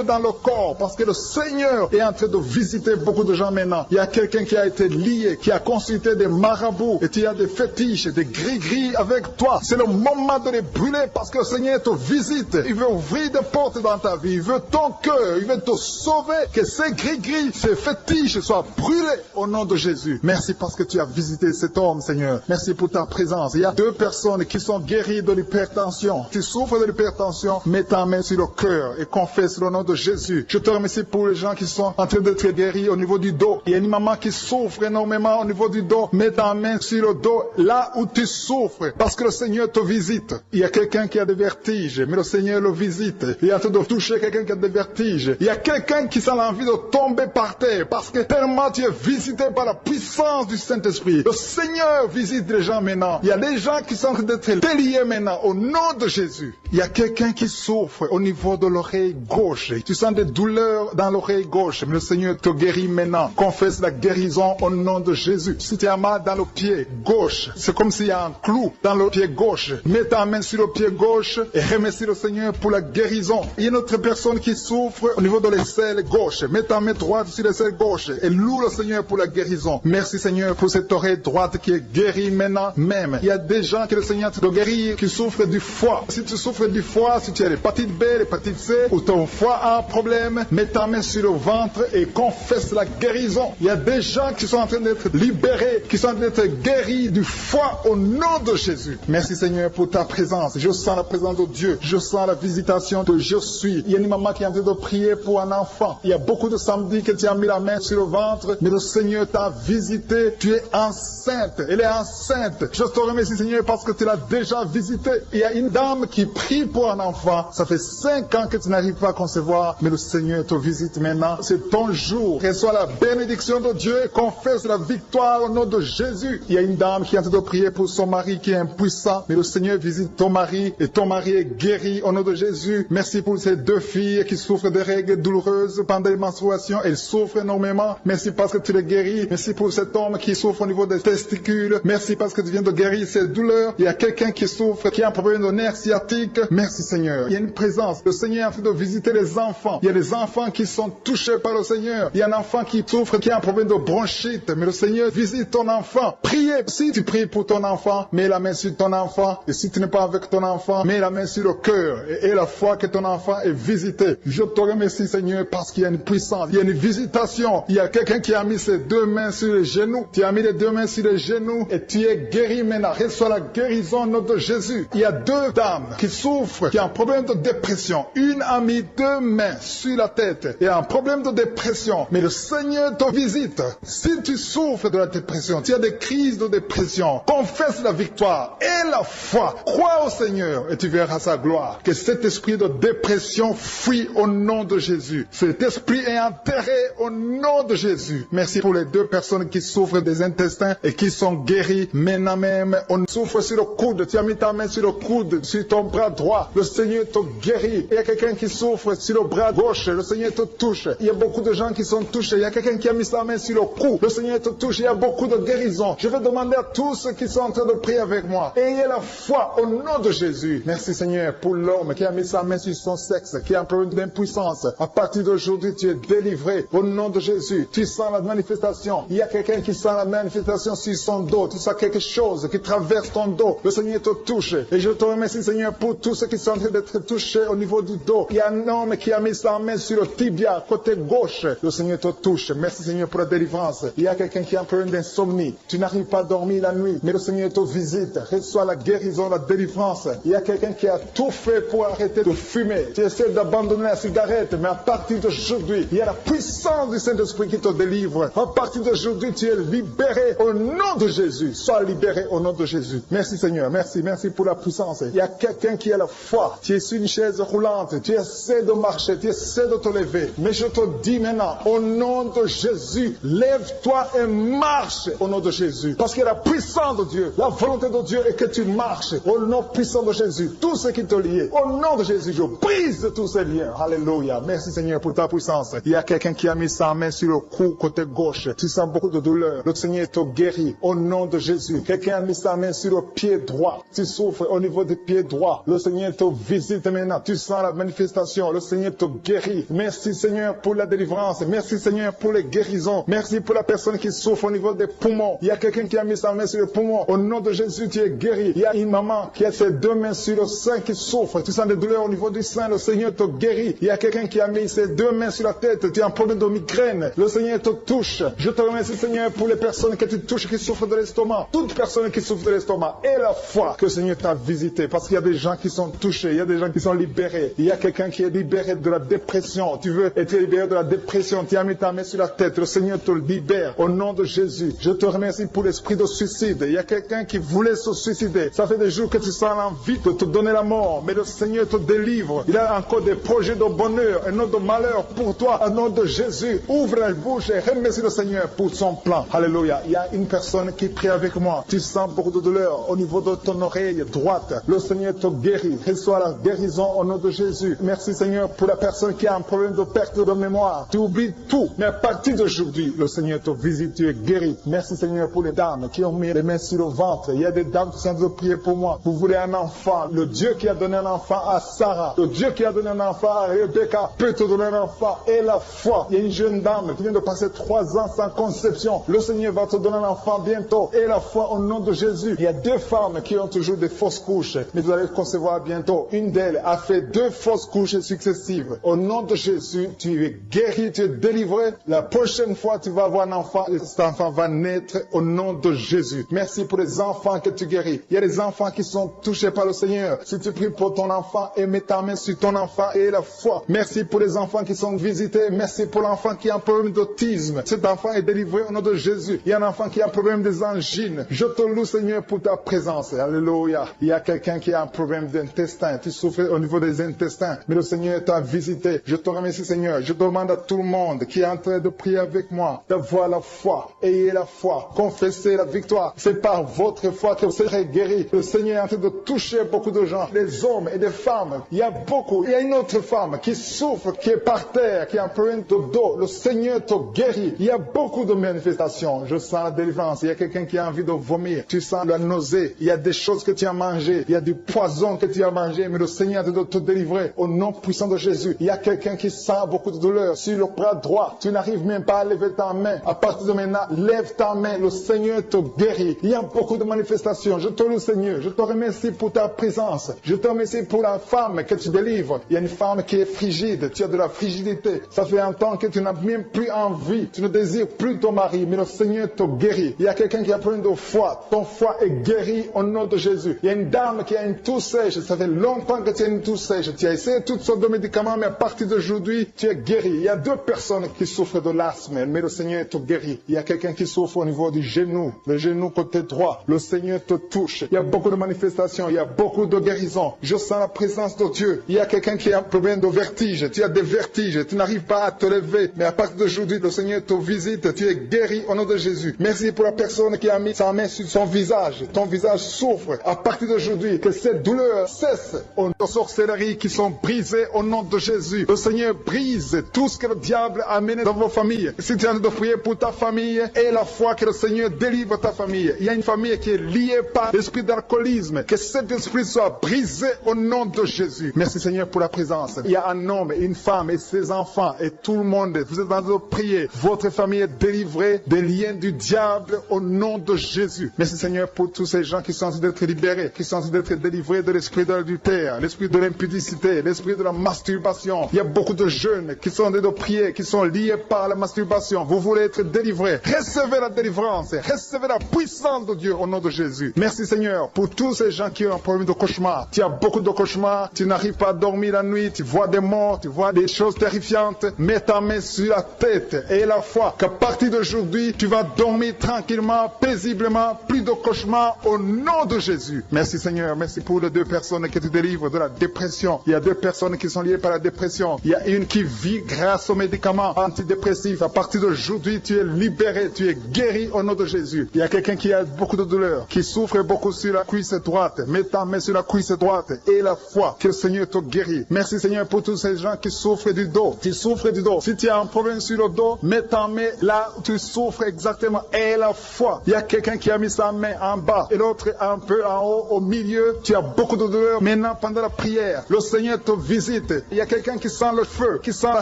dans le corps, parce que le Seigneur est en train de visiter beaucoup de gens maintenant. Il y a quelqu'un qui a été lié, qui a consulté des marabouts, et tu as des fétiches, des gris-gris avec toi. C'est le moment de les brûler, parce que le Seigneur te visite. Il veut ouvrir des portes dans ta vie. Il veut ton cœur. Il veut te sauver. Que ces gris-gris, ces fétiches soient brûlés au nom de Jésus. Merci parce que tu as visité cet homme, Seigneur. Merci pour ta présence. Il y a 2 personnes qui sont guéries de l'hypertension. Tu souffres de l'hypertension, mets ta main sur le cœur et confesse le nom de Jésus. Je te remercie pour les gens qui sont en train d'être guéris au niveau du dos. Il y a une maman qui souffre énormément au niveau du dos. Mets ta main sur le dos, là où tu souffres, parce que le Seigneur te visite. Il y a quelqu'un qui a des vertiges, mais le Seigneur le visite. Il est en train de toucher quelqu'un qui a des vertiges. Il y a quelqu'un qui sent l'envie de tomber par terre, parce que tellement tu es visité par la puissance du Saint-Esprit. Le Seigneur visite les gens maintenant. Il y a des gens qui sont en train d'être déliés maintenant, au nom de Jésus. Il y a quelqu'un qui souffre au niveau de l'oreille gauche. Tu sens des douleurs dans l'oreille gauche, mais le Seigneur te guérit maintenant. Confesse la guérison au nom de Jésus. Si tu as mal dans le pied gauche, c'est comme s'il y a un clou dans le pied gauche. Mets ta main sur le pied gauche et remercie le Seigneur pour la guérison. Il y a une autre personne qui souffre au niveau de l'aisselle gauche. Mets ta main droite sur l'aisselle gauche et loue le Seigneur pour la guérison. Merci Seigneur pour cette oreille droite qui est guérie maintenant même. Il y a des gens que le Seigneur te guérit qui souffrent du foie. Si tu souffres du foie, si tu as l'hépatite B, l'hépatite C, ou ton foie a un problème, mets ta main sur le ventre et confesse la guérison. Il y a des gens qui sont en train d'être libérés, qui sont en train d'être guéris du foie au nom de Jésus. Merci Seigneur pour ta présence. Je sens la présence de Dieu. Je sens la visitation de je suis. Il y a une maman qui est en train de prier pour un enfant. Il y a beaucoup de samedis que tu as mis la main sur le ventre, mais le Seigneur t'a visité. Tu es enceinte. Elle est enceinte. Je te remercie Seigneur parce que tu l'as déjà visité. Il y a une dame qui prie pour un enfant. Ça fait 5 ans que tu n'arrives pas à concevoir, mais le Seigneur te visite maintenant. C'est ton jour. Reçois la bénédiction de Dieu et confesse la victoire au nom de Jésus. Il y a une dame qui est en train de prier pour son mari qui est impuissant, mais le Seigneur visite ton mari et ton mari est guéri au nom de Jésus. Merci pour ces 2 filles qui souffrent de règles douloureuses pendant les menstruations. Elles souffrent énormément. Merci parce que tu les guéris. Merci pour cet homme qui souffre au niveau des testicules. Merci parce que tu viens de guérir ces douleurs. Il y a quelqu'un qui souffre, qui a un problème de nerf sciatique. Merci Seigneur. Il y a une présence. Le Seigneur est en train de visiter les enfants. Il y a des enfants qui sont touchés par le Seigneur. Il y a un enfant qui souffre, qui a un problème de bronchite. Mais le Seigneur visite ton enfant. Priez. Si tu pries pour ton enfant, mets la main sur ton enfant. Et si tu n'es pas avec ton enfant, mets la main sur le cœur. Et la foi que ton enfant est visité. Je te remercie Seigneur parce qu'il y a une puissance. Il y a une visitation. Il y a quelqu'un qui a mis ses 2 mains sur les genoux. Tu as mis les 2 mains sur les genoux et tu es guéri maintenant. Reçois la guérison au nom de Jésus. Il y a 2 dames qui souffrent, qui ont un problème de dépression. Une a mis 2 mains sur la tête et a un problème de dépression. Mais le Seigneur te visite. Si tu souffres de la dépression, tu as des crises de dépression, confesse la victoire et la foi. Crois au Seigneur et tu verras sa gloire. Que cet esprit de dépression fuit au nom de Jésus. Cet esprit est enterré au nom de Jésus. Merci pour les 2 personnes qui souffrent des intestins et qui sont guéries maintenant même. On souffre sur le coude. Tu as mis ta main sur le coude, sur ton bras droit. Le Seigneur te guérit. Il y a quelqu'un qui souffre sur le bras gauche. Le Seigneur te touche. Il y a beaucoup de gens qui sont touchés. Il y a quelqu'un qui a mis sa main sur le cou. Le Seigneur te touche. Il y a beaucoup de guérisons. Je vais demander à tous ceux qui sont en train de prier avec moi. Ayez la foi au nom de Jésus. Merci Seigneur pour l'homme qui a mis sa main sur son sexe, qui a un problème d'impuissance. À partir d'aujourd'hui, tu es délivré au nom de Jésus. Tu sens la manifestation. Il y a quelqu'un qui sent la manifestation sur son dos. Tu sens quelque chose qui traverse ton dos. Le Seigneur te touche. Et je te remercie Seigneur pour tous ceux qui sont en train d'être touchés au niveau du dos. Il y a un homme qui a mis sa main sur le tibia, côté gauche. Le Seigneur te touche. Merci Seigneur pour la délivrance. Il y a quelqu'un qui a un problème d'insomnie. Tu n'arrives pas à dormir la nuit, mais le Seigneur te visite. Reçois la guérison, la délivrance. Il y a quelqu'un qui a tout fait pour arrêter de fumer. Tu essaies d'abandonner la cigarette, mais à partir d'aujourd'hui, il y a la puissance du Saint-Esprit qui te délivre. À partir d'aujourd'hui, tu es libéré au nom de Jésus. Sois libéré au nom de Jésus. Merci Seigneur. Merci pour la la puissance. Il y a quelqu'un qui a la foi. Tu es sur une chaise roulante. Tu essaies de marcher. Tu essaies de te lever. Mais je te dis maintenant, au nom de Jésus, lève-toi et marche au nom de Jésus. Parce que la puissance de Dieu, la volonté de Dieu est que tu marches au nom puissant de Jésus. Tout ce qui te lie, au nom de Jésus, je brise tous ces liens. Alléluia. Merci Seigneur pour ta puissance. Il y a quelqu'un qui a mis sa main sur le cou côté gauche. Tu sens beaucoup de douleur. Le Seigneur te guérit au nom de Jésus. Quelqu'un a mis sa main sur le pied droit. Tu souffres au niveau du pied droit. Le Seigneur te visite maintenant. Tu sens la manifestation. Le Seigneur te guérit. Merci Seigneur pour la délivrance. Merci Seigneur pour les guérisons. Merci pour la personne qui souffre au niveau des poumons. Il y a quelqu'un qui a mis sa main sur le poumon. Au nom de Jésus, tu es guéri. Il y a une maman qui a ses deux mains sur le sein qui souffre. Tu sens des douleurs au niveau du sein. Le Seigneur te guérit. Il y a quelqu'un qui a mis ses deux mains sur la tête. Tu as un problème de migraine. Le Seigneur te touche. Je te remercie Seigneur pour les personnes que tu touches qui souffrent de l'estomac. Toute personne qui souffre de l'estomac. Et la foi que le Seigneur t'a visité. Parce qu'il y a des gens qui sont touchés. Il y a des gens qui sont libérés. Il y a quelqu'un qui est libéré de la dépression. Tu veux être libéré de la dépression. Tu as mis ta main sur la tête. Le Seigneur te libère. Au nom de Jésus. Je te remercie pour l'esprit de suicide. Il y a quelqu'un qui voulait se suicider. Ça fait des jours que tu sens l'envie de te donner la mort. Mais le Seigneur te délivre. Il a encore des projets de bonheur et non de malheur pour toi. Au nom de Jésus. Ouvre la bouche et remercie le Seigneur pour son plan. Alléluia. Il y a une personne qui prie avec moi. Tu sens beaucoup de douleur au niveau de ton oreille droite. Le Seigneur te guérit. Reçois la guérison au nom de Jésus. Merci Seigneur pour la personne qui a un problème de perte de mémoire. Tu oublies tout. Mais à partir d'aujourd'hui, le Seigneur te visite. Tu es guéri. Merci Seigneur pour les dames qui ont mis les mains sur le ventre. Il y a des dames qui sont en train de prier pour moi. Vous voulez un enfant. Le Dieu qui a donné un enfant à Sarah. Le Dieu qui a donné un enfant à Rebecca peut te donner un enfant. Et la foi. Il y a une jeune dame qui vient de passer 3 ans sans conception. Le Seigneur va te donner un enfant bientôt. Et la foi au nom de Jésus. Il y a 2 femmes qui ont toujours des fausses couches. Mais vous allez concevoir bientôt. Une d'elles a fait 2 fausses couches successives. Au nom de Jésus, tu es guéri, tu es délivré. La prochaine fois, tu vas avoir un enfant. Et cet enfant va naître au nom de Jésus. Merci pour les enfants que tu guéris. Il y a des enfants qui sont touchés par le Seigneur. Si tu pries pour ton enfant et mets ta main sur ton enfant et la foi. Merci pour les enfants qui sont visités. Merci pour l'enfant qui a un problème d'autisme. Cet enfant est délivré au nom de Jésus. Il y a un enfant qui a un problème des angines. Je te loue Seigneur pour ta présence. Alléluia. Il y a quelqu'un qui a un problème d'intestin. Tu souffres au niveau des intestins. Mais le Seigneur t'a visité. Je te remercie Seigneur. Je demande à tout le monde qui est en train de prier avec moi d'avoir la foi. Ayez la foi. Confessez la victoire. C'est par votre foi que vous serez guéris. Le Seigneur est en train de toucher beaucoup de gens. Des hommes et des femmes. Il y a beaucoup. Il y a une autre femme qui souffre, qui est par terre, qui a un problème de dos. Le Seigneur te guérit. Il y a beaucoup de manifestations. Je sens la délivrance. Il y a quelqu'un qui a envie de vomir. Tu sens la nausée. Il y a des choses que tu as mangées. Il y a du poison que tu as mangé. Mais le Seigneur est en train de te délivrer. Au nom puissant de Jésus. Il y a quelqu'un qui sent beaucoup de douleur sur le bras droit. Tu n'arrives même pas à lever ta main. À partir de maintenant, lève ta main. Le Seigneur te guérit. Il y a beaucoup de manifestations. Je te loue Seigneur. Je te remercie pour ta présence. Je te remercie pour la femme que tu délivres. Il y a une femme qui est frigide. Tu as de la frigidité. Ça fait un temps que tu n'as même plus envie. Tu ne désires plus ton mari. Mais le Seigneur te guérit. Il y a quelqu'un qui a plein de foi. Ton foie est guéri au nom de Jésus. Il y a une dame qui a une toux sèche. Ça fait longtemps que tu as une toux sèche. Tu as essayé toutes sortes de médicaments, mais à partir d'aujourd'hui, tu es guéri. Il y a 2 personnes qui souffrent de l'asthme, mais le Seigneur te guérit. Il y a quelqu'un qui souffre au niveau du genou, le genou côté droit. Le Seigneur te touche. Il y a beaucoup de manifestations. Il y a beaucoup de guérisons. Je sens la présence de Dieu. Il y a quelqu'un qui a un problème de vertige. Tu as des vertiges. Tu n'arrives pas à te lever. Mais à partir d'aujourd'hui, le Seigneur te visite. Tu es guéri au nom de Jésus. Merci pour la personne qui a mis sa main sur son visage. Ton visage souffre. À partir d'aujourd'hui, que cette douleur cesse. Aux sorcelleries qui sont brisées au nom de Jésus. Le Seigneur brise tout ce que le diable a amené dans vos familles. Si tu es en train de prier pour ta famille, et la foi que le Seigneur délivre ta famille. Il y a une famille qui est liée par l'esprit d'alcoolisme. Que cet esprit soit brisé au nom de Jésus. Merci Seigneur pour la présence. Il y a un homme, une femme et ses enfants et tout le monde. Vous êtes en train de prier. Votre famille est délivrée des liens du diable au nom de Jésus. Merci Seigneur pour tous ces gens qui sont en train d'être libérés, qui sont en train d'être délivrés de l'esprit de l'adultère, l'esprit de l'impudicité, l'esprit de la masturbation. Il y a beaucoup de jeunes qui sont en train de prier, qui sont liés par la masturbation. Vous voulez être délivrés. Recevez la délivrance. Recevez la puissance de Dieu au nom de Jésus. Merci Seigneur pour tous ces gens qui ont un problème de cauchemar. Tu as beaucoup de cauchemars. Tu n'arrives pas à dormir la nuit. Tu vois des morts. Tu vois des choses terrifiantes. Mets ta main sur la tête et la foi qu'à partir d'aujourd'hui, tu vas dormir tranquillement, paisiblement. Plus de cauchemars au nom de Jésus. Merci. Merci Seigneur, merci pour les 2 personnes que tu délivres de la dépression. Il y a 2 personnes qui sont liées par la dépression. Il y a une qui vit grâce aux médicaments antidépressifs. À partir d'aujourd'hui, tu es libéré, tu es guéri au nom de Jésus. Il y a quelqu'un qui a beaucoup de douleur, qui souffre beaucoup sur la cuisse droite. Mets ta main sur la cuisse droite et la foi que le Seigneur te guérit. Merci Seigneur pour tous ces gens qui souffrent du dos. Qui souffrent du dos. Si tu as un problème sur le dos, mets ta main là où tu souffres exactement et la foi. Il y a quelqu'un qui a mis sa main en bas et l'autre un peu en haut, au milieu. Tu as beaucoup de douleur. Maintenant, pendant la prière, le Seigneur te visite. Il y a quelqu'un qui sent le feu, qui sent la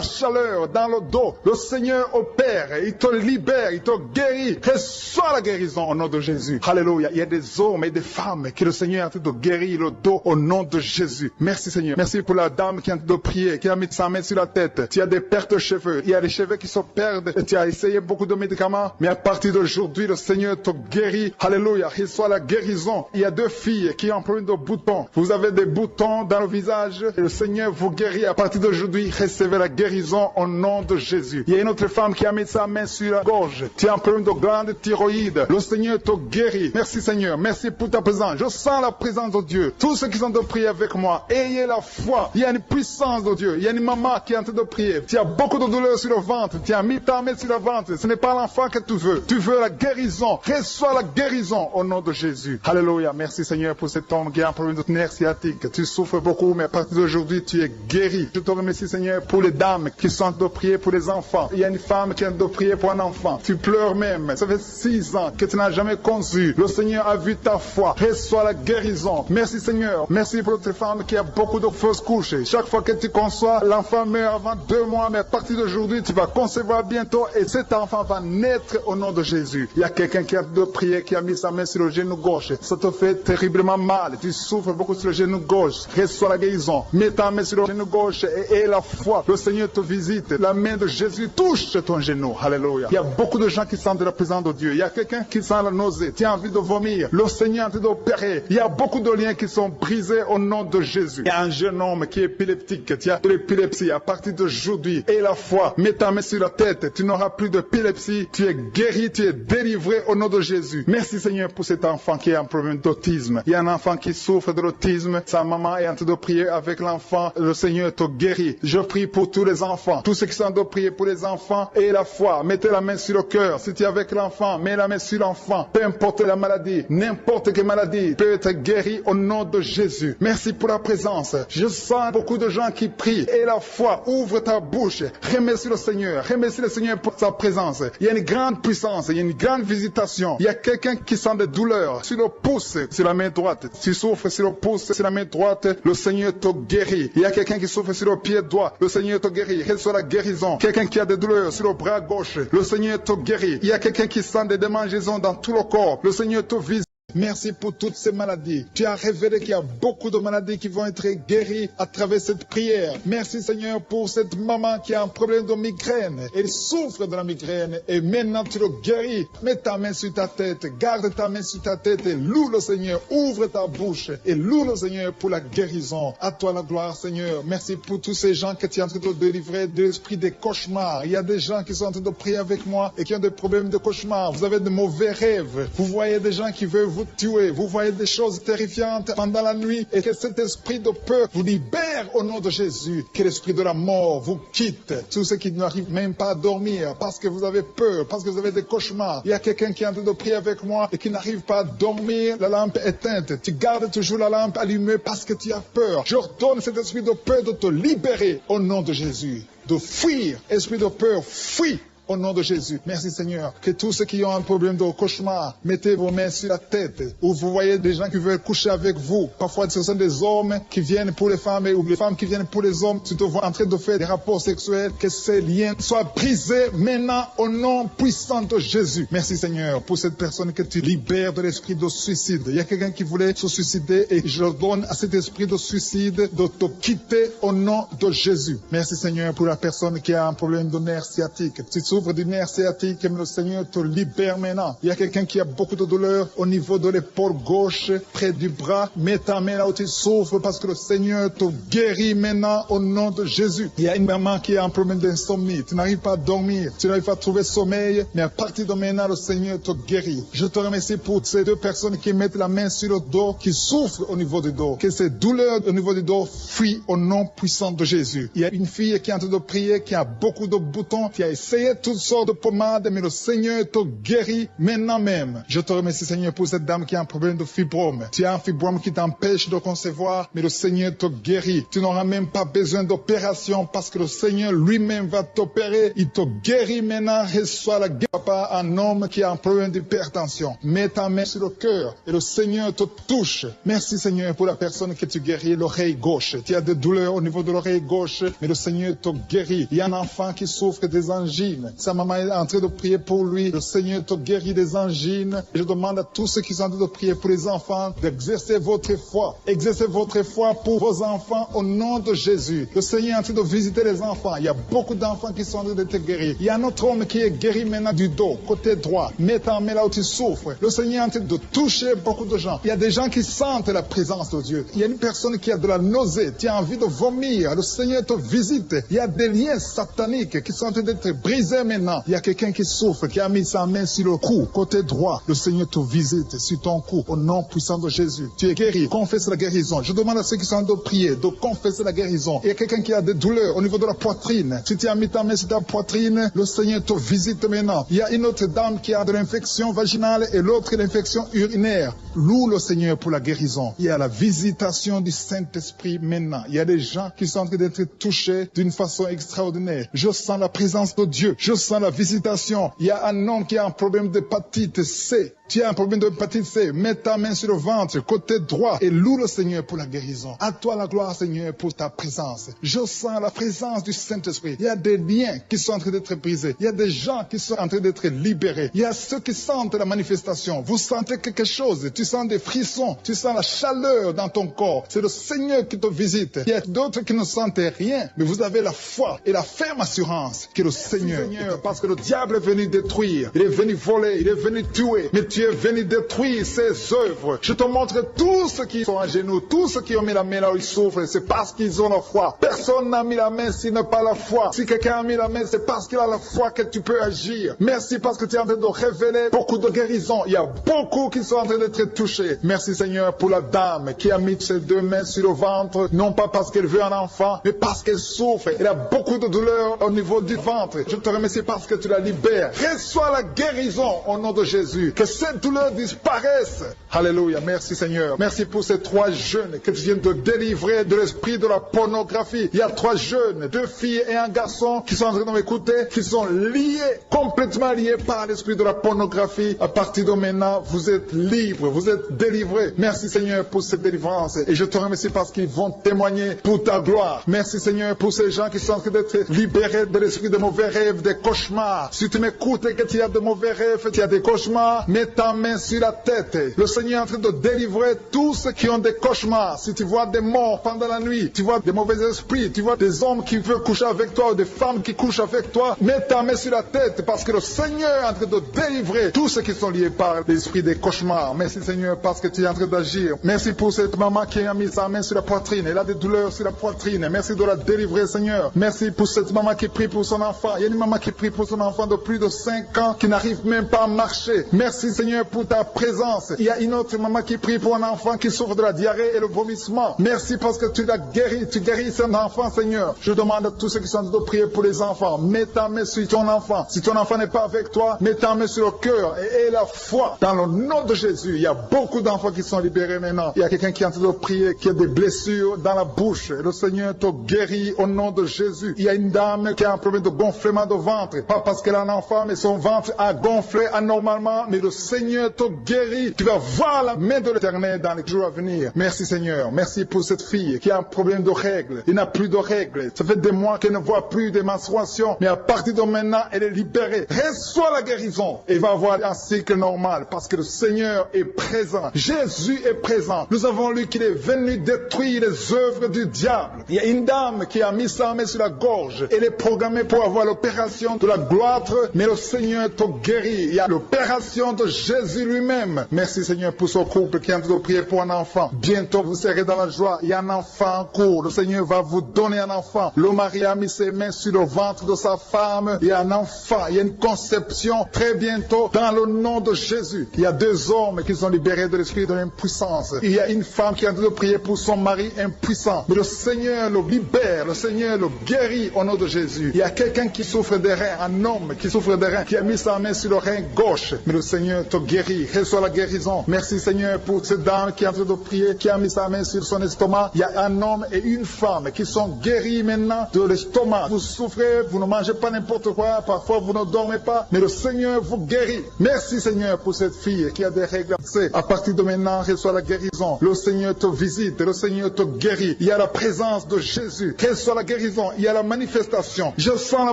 chaleur dans le dos. Le Seigneur opère, il te libère, il te guérit. Reçois la guérison au nom de Jésus. Alléluia. Il y a des hommes et des femmes que le Seigneur est en train de guérir le dos au nom de Jésus. Merci Seigneur. Merci pour la dame qui est en train de prier, qui a mis sa main sur la tête. Tu as des pertes de cheveux. Il y a des cheveux qui se perdent. Et tu as essayé beaucoup de médicaments. Mais à partir d'aujourd'hui, le Seigneur te guérit. Alléluia. Reçois la guérison. Il y a 2 filles qui ont un problème de boutons. Vous avez des boutons dans le visage. Et le Seigneur vous guérit. À partir d'aujourd'hui, recevez la guérison au nom de Jésus. Il y a une autre femme qui a mis sa main sur la gorge. Tu as un problème de glande thyroïde. Le Seigneur te guérit. Merci Seigneur. Merci pour ta présence. Je sens la présence de Dieu. Tous ceux qui sont de prier avec moi, ayez la foi. Il y a une puissance de Dieu. Il y a une maman qui est en train de prier. Tu as beaucoup de douleur sur le ventre. Tu as mis ta main sur le ventre. Ce n'est pas l'enfant que tu veux. Tu veux la guérison. Reçois la guérison au nom de Jésus. Alléluia. Merci Seigneur pour cet homme qui a un problème de nerf sciatique. Tu souffres beaucoup, mais à partir d'aujourd'hui, tu es guéri. Je te remercie Seigneur pour les dames qui sont de prier pour les enfants. Il y a une femme qui est de prier pour un enfant. Tu pleures même. Ça fait 6 ans que tu n'as jamais conçu. Le Seigneur a vu ta foi. Reçois la guérison. Merci Seigneur. Merci pour cette femme qui a beaucoup de fausses couches. Chaque fois que tu conçois, l'enfant meurt avant 2 mois, mais à partir d'aujourd'hui, tu vas concevoir bientôt et cet enfant va naître au nom de Jésus. Il y a quelqu'un qui a de prier, qui a mis sa main sur le genou gauche. Ça te fait terriblement mal. Tu souffres beaucoup sur le genou gauche. Reçois la guérison. Mets ta main sur le genou gauche et la foi. Le Seigneur te visite. La main de Jésus touche ton genou. Alléluia. Il y a beaucoup de gens qui sentent la présence de Dieu. Il y a quelqu'un qui sent la nausée. Tu as envie de vomir. Le Seigneur est en train d'opérer. Il y a beaucoup de liens qui sont brisés au nom de Jésus. Il y a un jeune homme qui est épileptique. Tu as de l'épilepsie à partir d'aujourd'hui. Et la foi. Mets ta main sur la tête. Tu n'auras plus d'épilepsie. Tu es guéri. Tu es délivré au nom de Jésus. Merci Seigneur pour cet enfant qui a un problème d'autisme. Il y a un enfant qui souffre de l'autisme. Sa maman est en train de prier avec l'enfant. Le Seigneur te guérit. Je prie pour tous les enfants. Tous ceux qui sont en train de prier pour les enfants et la foi. Mettez la main sur le cœur. Si tu es avec l'enfant, mets la main sur l'enfant. Peu importe la maladie, n'importe quelle maladie peut être guérie au nom de Jésus. Merci pour la présence. Je sens beaucoup de gens qui prient. Et la foi, ouvre ta bouche. Remercie le Seigneur. Remercie le Seigneur pour sa présence. Il y a une grande puissance. Il y a une grande visitation. Il y a quelqu'un qui sent des douleurs sur le pouce, sur la main droite. Tu souffres sur le pouce, sur la main droite. Le Seigneur te guérit. Il y a quelqu'un qui souffre sur le pied droit. Le Seigneur te guérit. Reçois la guérison. Quelqu'un qui a des douleurs sur le bras gauche. Le Seigneur te guérit. Il y a quelqu'un qui sent des démangeaisons dans tout le corps. Le Seigneur te visite. Merci pour toutes ces maladies. Tu as révélé qu'il y a beaucoup de maladies qui vont être guéries à travers cette prière. Merci Seigneur pour cette maman qui a un problème de migraine. Elle souffre de la migraine et maintenant tu le guéris. Mets ta main sur ta tête, garde ta main sur ta tête et loue le Seigneur. Ouvre ta bouche et loue le Seigneur pour la guérison. À toi la gloire Seigneur. Merci pour tous ces gens que tu es en train de délivrer de l'esprit des cauchemars. Il y a des gens qui sont en train de prier avec moi et qui ont des problèmes de cauchemars. Vous avez de mauvais rêves. Vous voyez des gens qui veulent vous tuer. Vous voyez des choses terrifiantes pendant la nuit et que cet esprit de peur vous libère au nom de Jésus. Que l'esprit de la mort vous quitte. Tous ceux qui n'arrivent même pas à dormir parce que vous avez peur, parce que vous avez des cauchemars. Il y a quelqu'un qui est en train de prier avec moi et qui n'arrive pas à dormir, la lampe éteinte. Tu gardes toujours la lampe allumée parce que tu as peur. J'ordonne cet esprit de peur de te libérer au nom de Jésus. De fuir. Esprit de peur, fuis. Au nom de Jésus. Merci Seigneur. Que tous ceux qui ont un problème de cauchemar, mettez vos mains sur la tête. Ou vous voyez des gens qui veulent coucher avec vous. Parfois ce sont des hommes qui viennent pour les femmes ou les femmes qui viennent pour les hommes. Tu te vois en train de faire des rapports sexuels. Que ces liens soient brisés maintenant au nom puissant de Jésus. Merci Seigneur pour cette personne que tu libères de l'esprit de suicide. Il y a quelqu'un qui voulait se suicider et je donne à cet esprit de suicide de te quitter au nom de Jésus. Merci Seigneur pour la personne qui a un problème de nerf sciatique. Tu souffres souffre d'une nerf sciatique, mais le Seigneur te libère maintenant. Il y a quelqu'un qui a beaucoup de douleur au niveau de l'épaule gauche, près du bras. Mets ta main là où tu souffres parce que le Seigneur te guérit maintenant au nom de Jésus. Il y a une maman qui a un problème d'insomnie. Tu n'arrives pas à dormir, tu n'arrives pas à trouver sommeil, mais à partir de maintenant, le Seigneur te guérit. Je te remercie pour ces deux personnes qui mettent la main sur le dos, qui souffrent au niveau du dos. Que ces douleurs au niveau du dos fuient au nom puissant de Jésus. Il y a une fille qui est en train de prier, qui a beaucoup de boutons, qui a essayé toutes sortes de pommades, mais le Seigneur te guérit maintenant même. Je te remercie, Seigneur, pour cette dame qui a un problème de fibrome. Tu as un fibrome qui t'empêche de concevoir, mais le Seigneur te guérit. Tu n'auras même pas besoin d'opération parce que le Seigneur lui-même va t'opérer. Il te guérit maintenant. Reçois la guérison. Papa, un homme qui a un problème d'hypertension. Mets ta main sur le cœur et le Seigneur te touche. Merci, Seigneur, pour la personne que tu guéris, l'oreille gauche. Tu as des douleurs au niveau de l'oreille gauche, mais le Seigneur te guérit. Il y a un enfant qui souffre des angines. Sa maman est en train de prier pour lui. Le Seigneur te guérit des angines. Je demande à tous ceux qui sont en train de prier pour les enfants d'exercer votre foi. Exercez votre foi pour vos enfants au nom de Jésus. Le Seigneur est en train de visiter les enfants. Il y a beaucoup d'enfants qui sont en train d'être guéris. Il y a un autre homme qui est guéri maintenant du dos, côté droit. Mets ta main là où tu souffres. Le Seigneur est en train de toucher beaucoup de gens. Il y a des gens qui sentent la présence de Dieu. Il y a une personne qui a de la nausée, qui a envie de vomir. Le Seigneur te visite. Il y a des liens sataniques qui sont en train d'être brisés maintenant. Il y a quelqu'un qui souffre, qui a mis sa main sur le cou, côté droit. Le Seigneur te visite sur ton cou au nom puissant de Jésus. Tu es guéri. Confesse la guérison. Je demande à ceux qui sont en train de prier de confesser la guérison. Il y a quelqu'un qui a des douleurs au niveau de la poitrine. Si tu as mis ta main sur ta poitrine, le Seigneur te visite maintenant. Il y a une autre dame qui a de l'infection vaginale et l'autre l'infection urinaire. Loue le Seigneur pour la guérison. Il y a la visitation du Saint-Esprit maintenant. Il y a des gens qui sont en train d'être touchés d'une façon extraordinaire. Je sens la présence de Dieu. Je sens la visitation. Il y a un homme qui a un problème d'hépatite C. Tu as un problème d'hépatite C, mets ta main sur le ventre, côté droit, et loue le Seigneur pour la guérison. À toi la gloire, Seigneur, pour ta présence. Je sens la présence du Saint-Esprit. Il y a des liens qui sont en train d'être brisés. Il y a des gens qui sont en train d'être libérés. Il y a ceux qui sentent la manifestation. Vous sentez quelque chose. Tu sens des frissons. Tu sens la chaleur dans ton corps. C'est le Seigneur qui te visite. Il y a d'autres qui ne sentent rien, mais vous avez la foi et la ferme assurance que le Seigneur, parce que le diable est venu détruire. Il est venu voler. Il est venu tuer. Mais tu es venu détruire ses œuvres. Je te montre tous ceux qui sont à genoux, tous ceux qui ont mis la main là où ils souffrent, c'est parce qu'ils ont la foi. Personne n'a mis la main s'il n'a pas la foi. Si quelqu'un a mis la main, c'est parce qu'il a la foi que tu peux agir. Merci parce que tu es en train de révéler beaucoup de guérisons. Il y a beaucoup qui sont en train d'être touchés. Merci Seigneur pour la dame qui a mis ses deux mains sur le ventre, non pas parce qu'elle veut un enfant, mais parce qu'elle souffre. Elle a beaucoup de douleur au niveau du ventre. Je te remercie parce que tu la libères. Reçois la guérison au nom de Jésus. Que cette douleur disparaisse. Alléluia. Merci Seigneur. Merci pour ces 3 jeunes que tu viens de délivrer de l'esprit de la pornographie. Il y a 3 jeunes, 2 filles et un garçon qui sont en train de m'écouter, qui sont liés, complètement liés par l'esprit de la pornographie. À partir de maintenant, vous êtes libres, vous êtes délivrés. Merci Seigneur pour cette délivrance. Et je te remercie parce qu'ils vont témoigner pour ta gloire. Merci Seigneur pour ces gens qui sont en train d'être libérés de l'esprit de mauvais rêves, des cauchemars. Si tu m'écoutes et que tu as de mauvais rêves, tu as des cauchemars, mets ta main sur la tête. Le Seigneur est en train de délivrer tous ceux qui ont des cauchemars. Si tu vois des morts pendant la nuit, tu vois des mauvais esprits, tu vois des hommes qui veulent coucher avec toi ou des femmes qui couchent avec toi, mets ta main sur la tête parce que le Seigneur est en train de délivrer tous ceux qui sont liés par l'esprit des cauchemars. Merci Seigneur parce que tu es en train d'agir. Merci pour cette maman qui a mis sa main sur la poitrine. Elle a des douleurs sur la poitrine. Merci de la délivrer Seigneur. Merci pour cette maman qui prie pour son enfant. Il y a une maman qui prie pour son enfant de plus de 5 ans qui n'arrive même pas à marcher. Merci Seigneur pour ta présence. Il y a une autre maman qui prie pour un enfant qui souffre de la diarrhée et le vomissement. Merci parce que tu l'as guéri. Tu guéris cet enfant Seigneur. Je demande à tous ceux qui sont en train de prier pour les enfants. Mets ta main sur ton enfant. Si ton enfant n'est pas avec toi, mets ta main sur le cœur et aie la foi. Dans le nom de Jésus, il y a beaucoup d'enfants qui sont libérés maintenant. Il y a quelqu'un qui est en train de prier, qui a des blessures dans la bouche. Et le Seigneur te guérit au nom de Jésus. Il y a une dame qui a un problème de gonflement de ventre. Pas parce qu'elle a un enfant, mais son ventre a gonflé anormalement. Mais le Seigneur te guérit. Tu vas voir la main de l'Éternel dans les jours à venir. Merci Seigneur. Merci pour cette fille qui a un problème de règles. Il n'a plus de règles. Ça fait des mois qu'elle ne voit plus de menstruations. Mais à partir de maintenant, elle est libérée. Reçois la guérison. Et va avoir un cycle normal parce que le Seigneur est présent. Jésus est présent. Nous avons lu qu'il est venu détruire les œuvres du diable. Il y a une dame qui a mis sa main sur la gorge. Elle est programmée pour avoir l'opération manifestation de la gloire, mais le Seigneur te guérit. Il y a l'opération de Jésus lui-même. Merci Seigneur pour ce couple qui est en train de prier pour un enfant. Bientôt vous serez dans la joie. Il y a un enfant en cours. Le Seigneur va vous donner un enfant. Le mari a mis ses mains sur le ventre de sa femme. Il y a un enfant. Il y a une conception très bientôt dans le nom de Jésus. Il y a 2 hommes qui sont libérés de l'esprit de l'impuissance. Il y a une femme qui est en train de prier pour son mari impuissant. Mais le Seigneur le libère. Le Seigneur le guérit au nom de Jésus. Il y a quelqu'un qui souffre des reins. Un homme qui souffre des reins. Qui a mis sa main sur le rein gauche. Mais le Seigneur te guérit. Reçois la guérison. Merci Seigneur pour cette dame qui est en train de prier. Qui a mis sa main sur son estomac. Il y a un homme et une femme qui sont guéris maintenant de l'estomac. Vous souffrez. Vous ne mangez pas n'importe quoi. Parfois vous ne dormez pas. Mais le Seigneur vous guérit. Merci Seigneur pour cette fille qui a des règles. À partir de maintenant, reçois la guérison. Le Seigneur te visite. Le Seigneur te guérit. Il y a la présence de Jésus. Reçois la guérison. Il y a la manifestation. Je sens la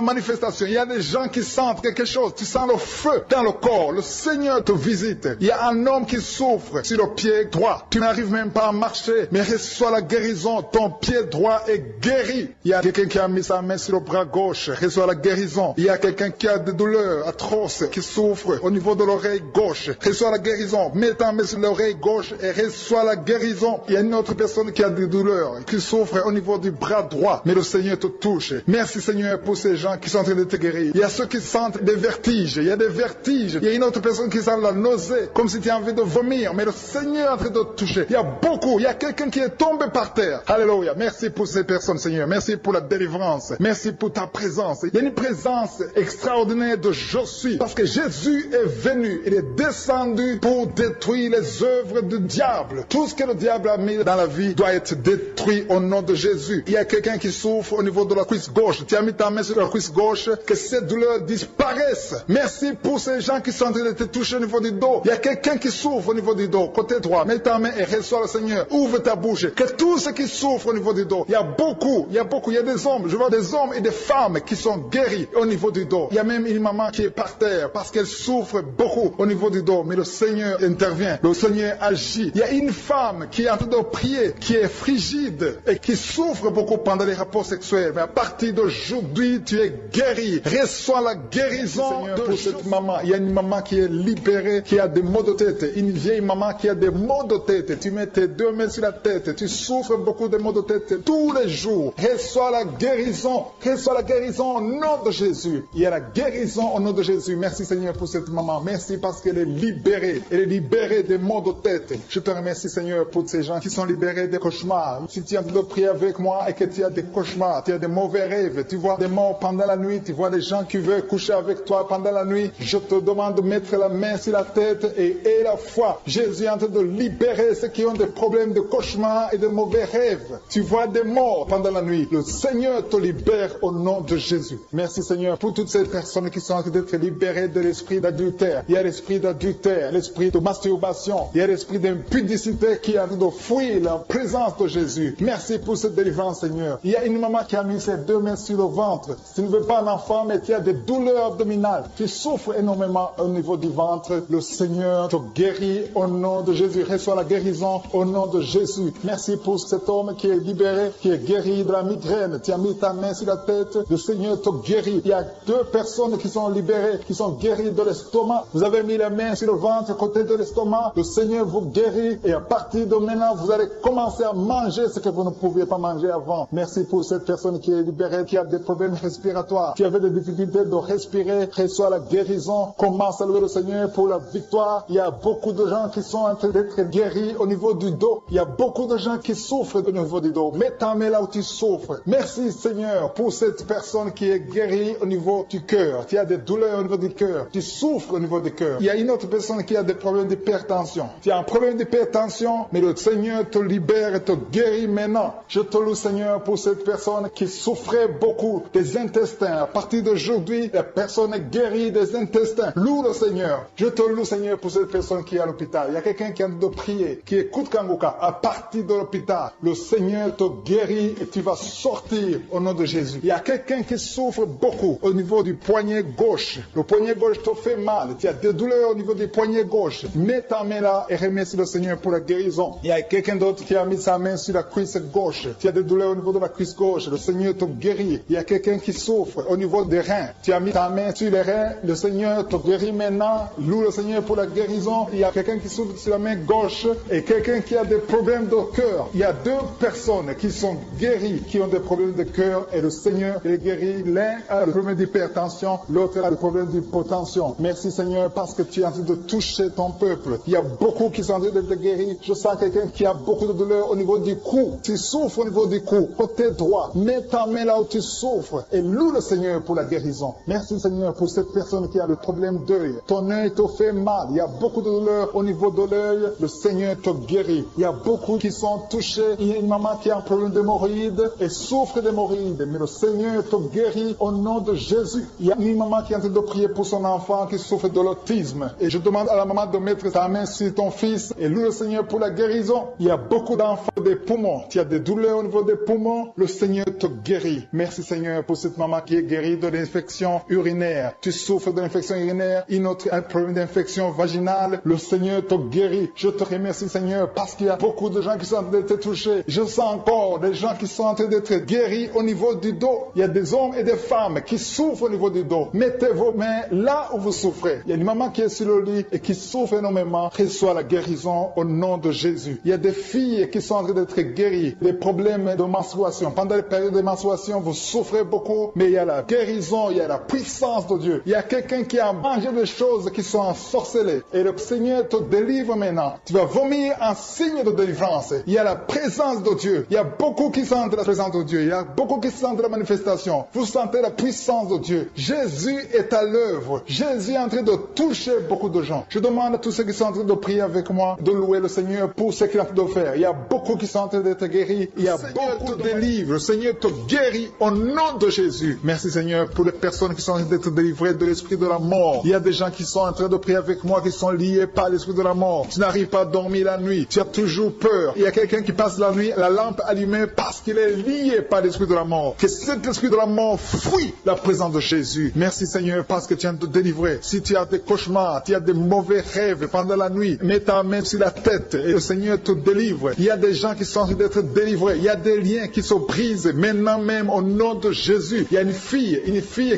manifestation. Il y a des gens qui sentent quelque chose. Tu sens le feu dans le corps. Le Seigneur te visite. Il y a un homme qui souffre sur le pied droit. Tu n'arrives même pas à marcher. Mais reçois la guérison. Ton pied droit est guéri. Il y a quelqu'un qui a mis sa main sur le bras gauche. Reçois la guérison. Il y a quelqu'un qui a des douleurs atroces, qui souffre au niveau de l'oreille gauche. Reçois la guérison. Mets ta main sur l'oreille gauche et reçois la guérison. Il y a une autre personne qui a des douleurs, qui souffre au niveau du bras droit. Mais le Seigneur te touche. Merci Seigneur pour ces gens qui sont en train de te guérir. Il y a ceux qui sentent des vertiges. Il y a des vertiges. Il y a une autre personne qui sent la nausée, comme si tu as envie de vomir. Mais le Seigneur est en train de te toucher. Il y a beaucoup. Il y a quelqu'un qui est tombé par terre. Alléluia. Merci pour ces personnes Seigneur. Merci pour la délivrance. Merci pour ta présence. Il y a une présence extraordinaire de je suis. Parce que Jésus est venu. Il est descendu pour détruire les œuvres du diable. Tout ce que le diable a mis dans la vie doit être détruit au nom de Jésus. Il y a quelqu'un qui souffre au niveau de la cuisse gauche. Tu as mis ta main sur la cuisse gauche. Que ces douleurs disparaissent. Merci pour ces gens qui sont en train de te toucher au niveau du dos. Il y a quelqu'un qui souffre au niveau du dos. Côté droit. Mets ta main et reçois le Seigneur. Ouvre ta bouche. Que tous ceux qui souffrent au niveau du dos. Il y a beaucoup. Il y a des hommes. Je vois des hommes et des femmes qui sont guéris au niveau du dos. Il y a même une maman qui est par terre parce qu'elle souffre beaucoup au niveau du dos. Mais le Seigneur intervient. Le Seigneur agit. Il y a une femme qui est en train de prier, qui est frigide et qui souffre beaucoup pendant les rapports sexuels. Mais à partir d'aujourd'hui, tu es guéri. Reçois la guérison de cette maman. Il y a une maman qui est libérée, qui a des maux de tête. Une vieille maman qui a des maux de tête. Tu mets tes 2 mains sur la tête. Tu souffres beaucoup de maux de tête tous les jours. Reçois la guérison. Reçois la guérison au nom de Jésus. Il y a la guérison au nom de Jésus. Merci Seigneur pour cette maman. Merci parce qu'elle est libérée. Elle est libérée des maux de tête. Je te remercie Seigneur pour ces gens qui sont libérés des cauchemars. Si tu es en train de prier avec moi et que tu as des cauchemars, tu as des mauvais rêves, tu vois des morts pendant la nuit, tu vois des gens qui veulent coucher avec toi pendant la nuit, je te demande de mettre la main sur la tête et la foi. Jésus est en train de libérer ceux qui ont des problèmes de cauchemars et de mauvais rêves. Tu vois des morts pendant la nuit. Le Seigneur te libère au nom de Jésus. Merci Seigneur pour toutes ces personnes qui sont en train d'être libérées de l'esprit d'adultère. Il y a l'esprit d'adultère, l'esprit de masturbation, il y a l'esprit d'impudicité qui est en train de fuir la présence de Jésus. Merci pour cette délivrance Seigneur. Il y a une maman qui a mis ses 2 mains sur le ventre. Tu ne veux pas un enfant mais tu as des douleurs abdominales. Tu souffres énormément au niveau du ventre. Le Seigneur te guérit au nom de Jésus. Reçois la guérison au nom de Jésus. Merci pour cet homme qui est libéré, qui est guéri de la migraine. Tu as mis ta main sur la tête. Le Seigneur te guérit. Il y a 2 personnes qui sont libérées, qui sont guéries de l'estomac. Vous avez mis la main sur le ventre, côté de l'estomac. Le Seigneur vous guérit et à partir de maintenant, vous allez commencer à manger ce que vous ne pouviez pas manger avant. Merci pour cette personne qui est libérée, qui a des problèmes respiratoires, qui avait des difficultés de respirer. Reçois la guérison. Commence à louer le Seigneur pour la victoire. Il y a beaucoup de gens qui sont en train d'être guéris au niveau du dos. Il y a beaucoup de gens qui souffrent au niveau du dos. Mets ta main là où tu souffres. Merci Seigneur pour cette personne qui est guérie au niveau du cœur. Tu as des douleurs au niveau du cœur. Tu souffres au niveau du cœur. Il y a une autre personne qui a des problèmes d'hypertension. Tu as un problème d'hypertension, mais le Seigneur te libère et te guérit maintenant. Je te loue Seigneur pour cette personne qui souffrait beaucoup des intestins. À partir d'aujourd'hui, la personne est guérie des intestins. Loue le Seigneur. Je te loue Seigneur pour cette personne qui est à l'hôpital. Il y a quelqu'un qui a de prier, qui écoute Kanguka. À partir de l'hôpital, le Seigneur te guérit et tu vas sortir au nom de Jésus. Il y a quelqu'un qui souffre beaucoup au niveau du poignet gauche. Le poignet gauche te fait mal. Tu as des douleurs au niveau du poignet gauche. Mets ta main là et remercie le Seigneur pour la guérison. Il y a quelqu'un d'autre qui a mis sa main sur la cuisse gauche. Tu as des douleurs au niveau de la cuisse gauche. Le Seigneur te guérit. Il y a quelqu'un qui souffre au niveau niveau des reins. Tu as mis ta main sur les reins, le Seigneur te guérit maintenant. Loue le Seigneur pour la guérison. Il y a quelqu'un qui souffre sur la main gauche et quelqu'un qui a des problèmes de cœur. Il y a deux personnes qui sont guéries, qui ont des problèmes de cœur et le Seigneur les guérit. L'un a le problème d'hypertension, l'autre a le problème d'hypotension. Merci Seigneur parce que tu es en train de toucher ton peuple. Il y a beaucoup qui sont en train d'être guéris. Je sens quelqu'un qui a beaucoup de douleur au niveau du cou. Tu souffres au niveau du cou, côté droit. Mets ta main là où tu souffres et loue le Seigneur pour la guérison. Merci Seigneur pour cette personne qui a le problème d'œil. Ton œil te fait mal. Il y a beaucoup de douleur au niveau de l'œil. Le Seigneur te guérit. Il y a beaucoup qui sont touchés. Il y a une maman qui a un problème d'hémorroïdes et souffre d'hémorroïdes. Mais le Seigneur te guérit au nom de Jésus. Il y a une maman qui est en train de prier pour son enfant qui souffre de l'autisme. Et je demande à la maman de mettre sa main sur ton fils et loue le Seigneur pour la guérison. Il y a beaucoup d'enfants des poumons. Tu as des douleurs au niveau des poumons. Le Seigneur te guérit. Merci Seigneur pour cette maman qui est guérie de l'infection urinaire. Tu souffres de l'infection urinaire. Une autre a un problème d'infection vaginale. Le Seigneur te guérit. Je te remercie Seigneur parce qu'il y a beaucoup de gens qui sont en train d'être touchés. Je sens encore des gens qui sont en train d'être guéris au niveau du dos. Il y a des hommes et des femmes qui souffrent au niveau du dos. Mettez vos mains là où vous souffrez. Il y a une maman qui est sur le lit et qui souffre énormément. Reçois la guérison au nom de Jésus. Il y a des filles qui sont en train d'être guéries. Des problèmes de menstruation. Pendant les périodes de menstruation, vous souffrez beaucoup, mais il y a la guérison, il y a la puissance de Dieu. Il y a quelqu'un qui a mangé des choses qui sont ensorcelées. Et le Seigneur te délivre maintenant. Tu vas vomir un signe de délivrance. Il y a la présence de Dieu. Il y a beaucoup qui sentent la présence de Dieu. Il y a beaucoup qui sentent la manifestation. Vous sentez la puissance de Dieu. Jésus est à l'œuvre. Jésus est en train de toucher beaucoup de gens. Je demande à tous ceux qui sont en train de prier avec moi de louer le Seigneur pour ce qu'il est en train de faire. Il y a beaucoup qui sont en train d'être guéris. Il y a beaucoup de délivres. Le Seigneur te guérit au nom de Jésus. Merci Seigneur pour les personnes qui sont en train d'être délivrées de l'esprit de la mort. Il y a des gens qui sont en train de prier avec moi qui sont liés par l'esprit de la mort. Tu n'arrives pas à dormir la nuit. Tu as toujours peur. Il y a quelqu'un qui passe la nuit, la lampe allumée parce qu'il est lié par l'esprit de la mort. Que cet esprit de la mort fuit la présence de Jésus. Merci Seigneur parce que tu viens de te délivrer. Si tu as des cauchemars, tu as des mauvais rêves pendant la nuit, mets ta main sur la tête et le Seigneur te délivre. Il y a des gens qui sont en train d'être délivrés. Il y a des liens qui se brisent maintenant même au nom de Jésus. Il y a une fille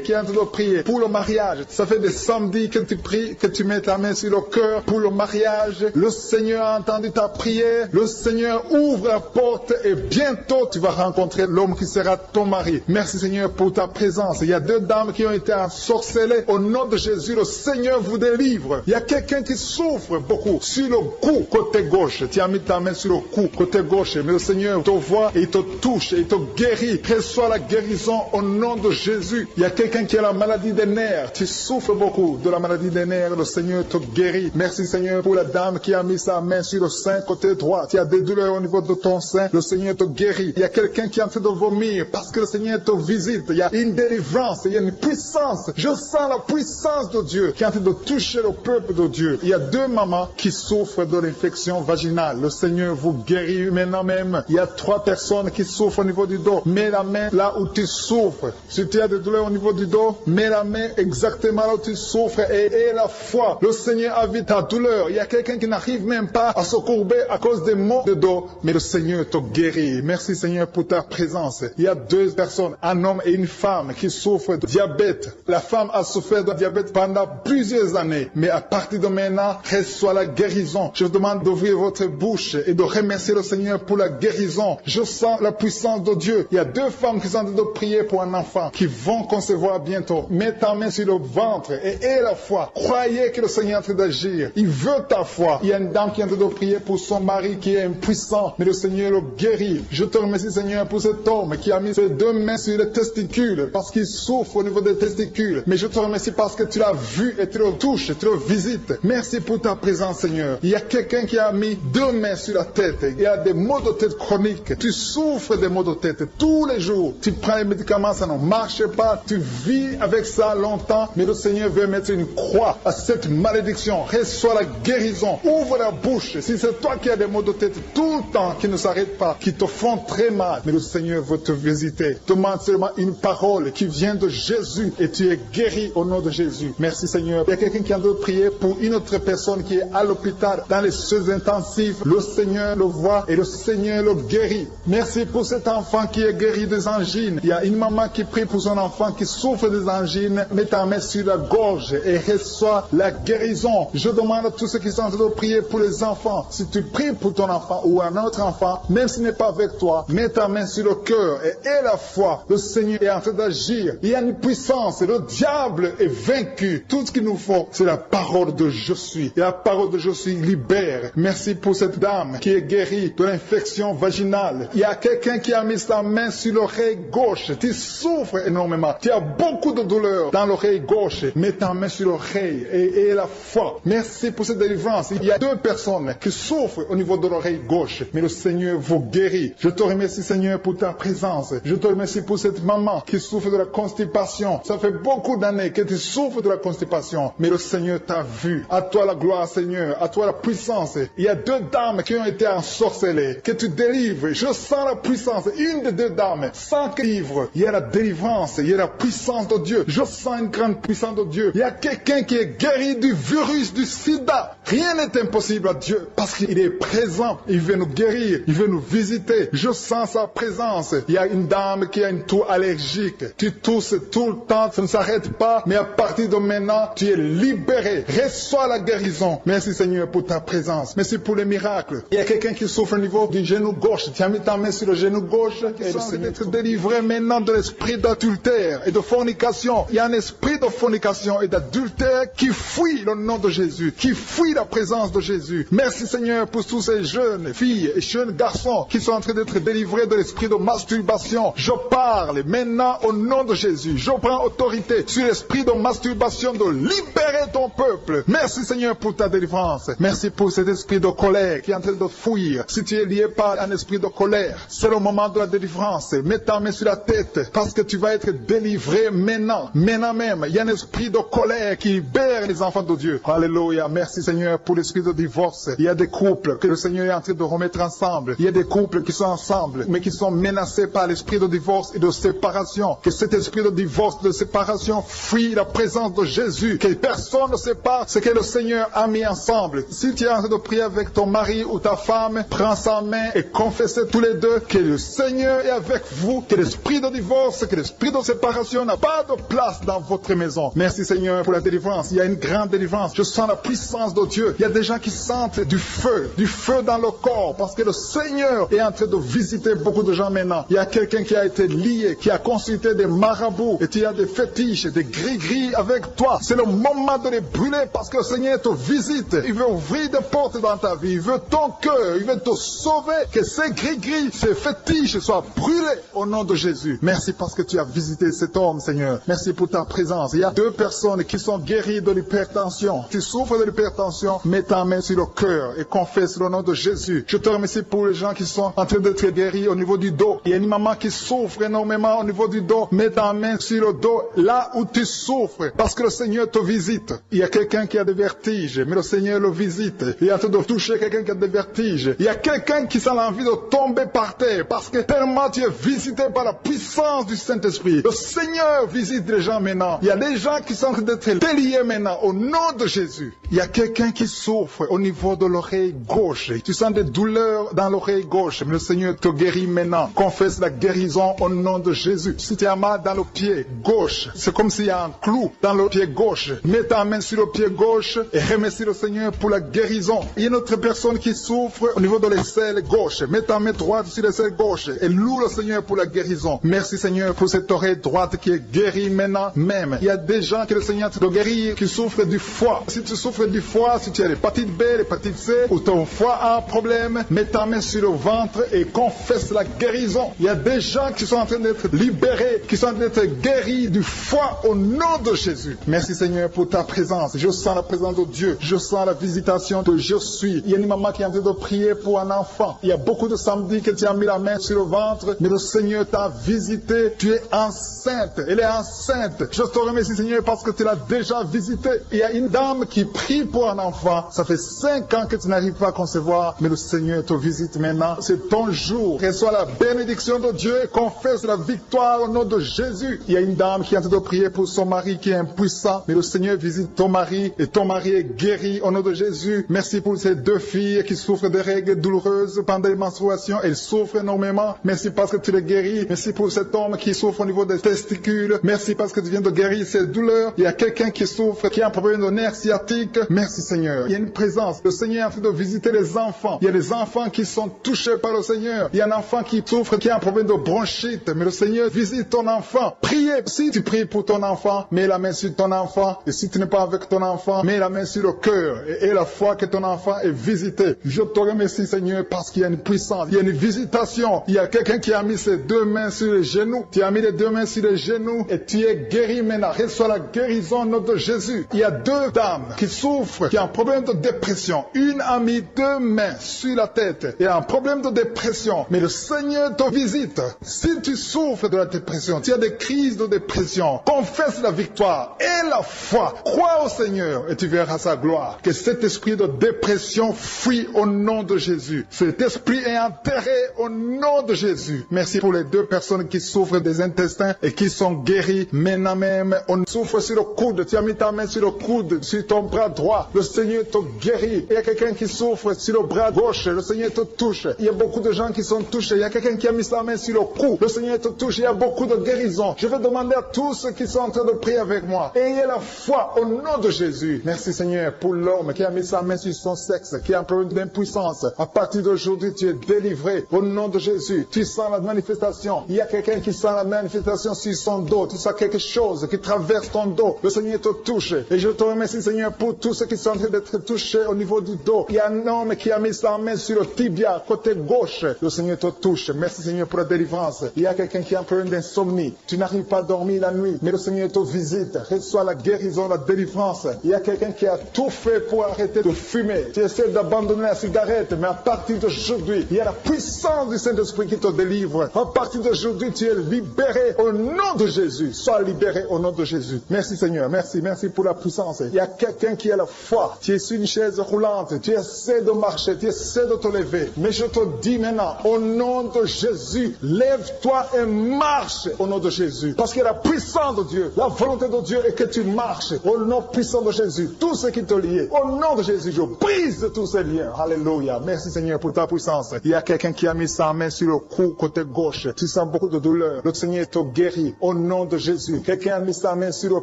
qui est en train de prier pour le mariage. Ça fait des samedis que tu pries, que tu mets ta main sur le cœur pour le mariage. Le Seigneur a entendu ta prière. Le Seigneur ouvre la porte et bientôt tu vas rencontrer l'homme qui sera ton mari. Merci Seigneur pour ta présence. Il y a deux dames qui ont été ensorcelées. Au nom de Jésus, le Seigneur vous délivre. Il y a quelqu'un qui souffre beaucoup sur le cou, côté gauche. Tu as mis ta main sur le cou, côté gauche. Mais le Seigneur te voit et il te touche et il te guérit. Reçois la guérison au nom de Jésus. Il y a quelqu'un qui a la maladie des nerfs. Tu souffres beaucoup de la maladie des nerfs. Le Seigneur te guérit. Merci Seigneur pour la dame qui a mis sa main sur le sein côté droit. Tu as des douleurs au niveau de ton sein. Le Seigneur te guérit. Il y a quelqu'un qui est en train de vomir parce que le Seigneur te visite. Il y a une délivrance. Il y a une puissance. Je sens la puissance de Dieu qui est en train de toucher le peuple de Dieu. Il y a deux mamans qui souffrent de l'infection vaginale. Le Seigneur vous guérit maintenant même. Il y a trois personnes qui souffrent au niveau du dos. Mets la main là où tu souffres. Si tu as des douleurs au niveau du dos, mets la main exactement là où tu souffres et aie la foi. Le Seigneur a vu ta douleur. Il y a quelqu'un qui n'arrive même pas à se courber à cause des maux de dos, mais le Seigneur te guérit. Merci Seigneur pour ta présence. Il y a deux personnes, un homme et une femme qui souffrent de diabète. La femme a souffert de diabète pendant plusieurs années, mais à partir de maintenant, reçoit la guérison. Je vous demande d'ouvrir votre bouche et de remercier le Seigneur pour la guérison. Je sens la puissance de Dieu. Il y a deux femmes qui sont en train de prier pour un enfant qui vont concevoir bientôt. Mets ta main sur le ventre et aie la foi. Croyez que le Seigneur est en train d'agir. Il veut ta foi. Il y a une dame qui est en train de prier pour son mari qui est impuissant, mais le Seigneur le guérit. Je te remercie Seigneur pour cet homme qui a mis ses deux mains sur les testicules parce qu'il souffre au niveau des testicules. Mais je te remercie parce que tu l'as vu et tu le touches, tu le visites. Merci pour ta présence Seigneur. Il y a quelqu'un qui a mis deux mains sur la tête. Il y a des maux de tête chroniques. Tu souffres des maux de tête tous les jours. Tu prends les médicaments, ça ne marche pas. Tu vis avec ça longtemps, mais le Seigneur veut mettre une croix à cette malédiction. Reçois la guérison. Ouvre la bouche. Si c'est toi qui as des maux de tête tout le temps qui ne s'arrêtent pas, qui te font très mal, mais le Seigneur veut te visiter. Demande seulement une parole qui vient de Jésus et tu es guéri au nom de Jésus. Merci Seigneur. Il y a quelqu'un qui a de prier pour une autre personne qui est à l'hôpital dans les soins intensifs. Le Seigneur le voit et le Seigneur le guérit. Merci pour cet enfant qui est guéri des angines. Il y a une maman qui prie pour son enfant enfant qui souffre des angines, mets ta main sur la gorge et reçois la guérison. Je demande à tous ceux qui sont en train de prier pour les enfants. Si tu pries pour ton enfant ou un autre enfant, même s'il n'est pas avec toi, mets ta main sur le cœur et aie la foi. Le Seigneur est en train d'agir. Il y a une puissance. Le diable est vaincu. Tout ce qu'il nous faut, c'est la parole de je suis. Et la parole de je suis libère. Merci pour cette dame qui est guérie de l'infection vaginale. Il y a quelqu'un qui a mis sa main sur l'oreille gauche. Tu souffres énormément. Tu as beaucoup de douleur dans l'oreille gauche. Mets ta main sur l'oreille et aie la foi. Merci pour cette délivrance. Il y a 2 personnes qui souffrent au niveau de l'oreille gauche. Mais le Seigneur vous guérit. Je te remercie, Seigneur, pour ta présence. Je te remercie pour cette maman qui souffre de la constipation. Ça fait beaucoup d'années que tu souffres de la constipation. Mais le Seigneur t'a vu. À toi la gloire, Seigneur. À toi la puissance. Il y a 2 dames qui ont été ensorcelées. Que tu délivres. Je sens la puissance. Une des 2 dames. Sans que livre. Il y a la délivrance. Il y a la puissance de Dieu. Je sens une grande puissance de Dieu. Il y a quelqu'un qui est guéri du virus du sida. Rien n'est impossible à Dieu parce qu'il est présent. Il veut nous guérir. Il veut nous visiter. Je sens sa présence. Il y a une dame qui a une toux allergique. Tu tousses tout le temps. Ça ne s'arrête pas. Mais à partir de maintenant, tu es libéré. Reçois la guérison. Merci Seigneur pour ta présence. Merci pour les miracles. Il y a quelqu'un qui souffre au niveau du genou gauche. Tu as mis ta main sur le genou gauche. Et le Seigneur être délivré maintenant de l'esprit d'adultère et de fornication. Il y a un esprit de fornication et d'adultère qui fuit le nom de Jésus, qui fuit la présence de Jésus. Merci Seigneur pour tous ces jeunes filles et jeunes garçons qui sont en train d'être délivrés de l'esprit de masturbation. Je parle maintenant au nom de Jésus. Je prends autorité sur l'esprit de masturbation de libérer ton peuple. Merci Seigneur pour ta délivrance. Merci pour cet esprit de colère qui est en train de fuir. Si tu es lié par un esprit de colère, c'est le moment de la délivrance. Mets ta main sur la tête parce que tu vas être délivré maintenant. Maintenant même, il y a un esprit de colère qui libère les enfants de Dieu. Alléluia. Merci Seigneur pour l'esprit de divorce. Il y a des couples que le Seigneur est en train de remettre ensemble. Il y a des couples qui sont ensemble mais qui sont menacés par l'esprit de divorce et de séparation. Que cet esprit de divorce, de séparation fuit la présence de Jésus. Que personne ne sépare ce que le Seigneur a mis ensemble. Si tu es en train de prier avec ton mari ou ta femme, prends sa main et confessez tous les deux que le Seigneur est avec vous. Que l'esprit de divorce, que l'esprit de séparation n'a pas de place dans votre maison. Merci Seigneur pour la délivrance. Il y a une grande délivrance. Je sens la puissance de Dieu. Il y a des gens qui sentent du feu dans le corps parce que le Seigneur est en train de visiter beaucoup de gens maintenant. Il y a quelqu'un qui a été lié, qui a consulté des marabouts et tu as des fétiches, des gris-gris avec toi. C'est le moment de les brûler parce que le Seigneur te visite. Il veut ouvrir des portes dans ta vie. Il veut ton cœur. Il veut te sauver. Que ces gris-gris, ces fétiches soient brûlés au nom de Jésus. Merci parce que tu as visité cet homme, Seigneur. Merci pour ta présence. Il y a 2 personnes qui sont guéries de l'hypertension. Tu souffres de l'hypertension, mets ta main sur le cœur et confesse le nom de Jésus. Je te remercie pour les gens qui sont en train d'être guéris au niveau du dos. Il y a une maman qui souffre énormément au niveau du dos. Mets ta main sur le dos là où tu souffres parce que le Seigneur te visite. Il y a quelqu'un qui a des vertiges, mais le Seigneur le visite. Il est en train de toucher quelqu'un qui a des vertiges. Il y a quelqu'un qui sent l'envie de tomber par terre parce que tellement tu es visité par la puissance du Saint-Esprit. Le Seigneur visite les gens maintenant. Il y a des gens qui sont en train d'être déliés maintenant au nom de Jésus. Il y a quelqu'un qui souffre au niveau de l'oreille gauche. Tu sens des douleurs dans l'oreille gauche, mais le Seigneur te guérit maintenant. Confesse la guérison au nom de Jésus. Si tu as mal dans le pied gauche, c'est comme s'il y a un clou dans le pied gauche. Mets ta main sur le pied gauche et remercie le Seigneur pour la guérison. Il y a une autre personne qui souffre au niveau de l'aisselle gauche. Mets ta main droite sur l'aisselle gauche et loue le Seigneur pour la guérison. Merci Seigneur pour cette oreille droite qui est guérie maintenant même. Il y a des gens que le Seigneur te guérit qui souffrent du foie. Si tu souffres du foie, si tu as l'hépatite B, l'hépatite C ou ton foie a un problème, mets ta main sur le ventre et confesse la guérison. Il y a des gens qui sont en train d'être libérés, qui sont en train d'être guéris du foie au nom de Jésus. Merci Seigneur pour ta présence. Je sens la présence de Dieu. Je sens la visitation de je suis. Il y a une maman qui est en train de prier pour un enfant. Il y a beaucoup de samedis que tu as mis la main sur le ventre, mais le Seigneur t'a visité. Tu es enceinte. Elle est enceinte. Je te remercie Seigneur parce que tu l'as déjà visité. Il y a une dame qui prie pour un enfant. Ça fait 5 ans que tu n'arrives pas à concevoir, mais le Seigneur te visite maintenant. C'est ton jour. Reçois la bénédiction de Dieu et confesse la victoire au nom de Jésus. Il y a une dame qui est en train de prier pour son mari qui est impuissant, mais le Seigneur visite ton mari et ton mari est guéri au nom de Jésus. Merci pour ces 2 filles qui souffrent de règles douloureuses pendant les menstruations. Elles souffrent énormément. Merci parce que tu les guéris. Merci pour cet homme qui souffre au niveau des testicules. Merci parce que tu viens de guérir ces douleurs. Il y a quelqu'un qui souffre, qui a un problème de nerf sciatique. Merci Seigneur. Il y a une présence. Le Seigneur est en train de visiter les enfants. Il y a des enfants qui sont touchés par le Seigneur. Il y a un enfant qui souffre, qui a un problème de bronchite. Mais le Seigneur visite ton enfant. Priez. Si tu pries pour ton enfant, mets la main sur ton enfant. Et si tu n'es pas avec ton enfant, mets la main sur le cœur. Et la foi que ton enfant est visité. Je te remercie Seigneur parce qu'il y a une puissance. Il y a une visitation. Il y a quelqu'un qui a mis ses deux mains sur les genoux. Tu as mis les deux mains sur les genoux et tu es guéri maintenant. Reçois la guérison au nom de Jésus. Il y a deux dames qui souffrent, qui ont un problème de dépression. Une a mis deux mains sur la tête et a un problème de dépression. Mais le Seigneur te visite. Si tu souffres de la dépression, tu as des crises de dépression, confesse la victoire et la foi. Crois au Seigneur et tu verras sa gloire. Que cet esprit de dépression fuit au nom de Jésus. Cet esprit est enterré au nom de Jésus. Merci pour les deux personnes qui souffrent des intestins et qui sont guéries maintenant même. On souffre sur le coude. Tu as mis ta main sur le coude, sur ton bras droit. Le Seigneur te guérit. Il y a quelqu'un qui souffre sur le bras gauche. Le Seigneur te touche. Il y a beaucoup de gens qui sont touchés. Il y a quelqu'un qui a mis sa main sur le cou. Le Seigneur te touche. Il y a beaucoup de guérisons. Je vais demander à tous ceux qui sont en train de prier avec moi. Ayez la foi au nom de Jésus. Merci Seigneur pour l'homme qui a mis sa main sur son sexe, qui a un problème d'impuissance. À partir d'aujourd'hui, tu es délivré au nom de Jésus. Tu sens la manifestation. Il y a quelqu'un qui sent la manifestation sur son dos. Tu sens quelque chose qui traverse ton dos. Le Seigneur te touche. Et je te remercie Seigneur pour tous ceux qui sont en train d'être touchés au niveau du dos. Il y a un homme qui a mis sa main sur le tibia, côté gauche. Le Seigneur te touche. Merci Seigneur pour la délivrance. Il y a quelqu'un qui a un problème d'insomnie. Tu n'arrives pas à dormir la nuit, mais le Seigneur te visite. Reçois la guérison, la délivrance. Il y a quelqu'un qui a tout fait pour arrêter de fumer. Tu essaies d'abandonner la cigarette, mais à partir d'aujourd'hui, il y a la puissance du Saint-Esprit qui te délivre. À partir d'aujourd'hui, tu es libéré au nom de Jésus. Sois libéré au nom de Jésus. Merci Seigneur. Merci pour la puissance. Il y a quelqu'un qui a la foi. Tu es sur une chaise roulante. Tu essaies de marcher. Tu essaies de te lever. Mais je te dis maintenant, au nom de Jésus, lève-toi et marche au nom de Jésus. Parce qu'il y a la puissance de Dieu. La volonté de Dieu est que tu marches au nom puissant de Jésus. Tout ce qui te lie, au nom de Jésus, je brise tous ces liens. Alléluia. Merci Seigneur pour ta puissance. Il y a quelqu'un qui a mis sa main sur le cou côté gauche. Tu sens beaucoup de douleur. Le Seigneur te guérit au nom de Jésus. Quelqu'un a mis sa main sur le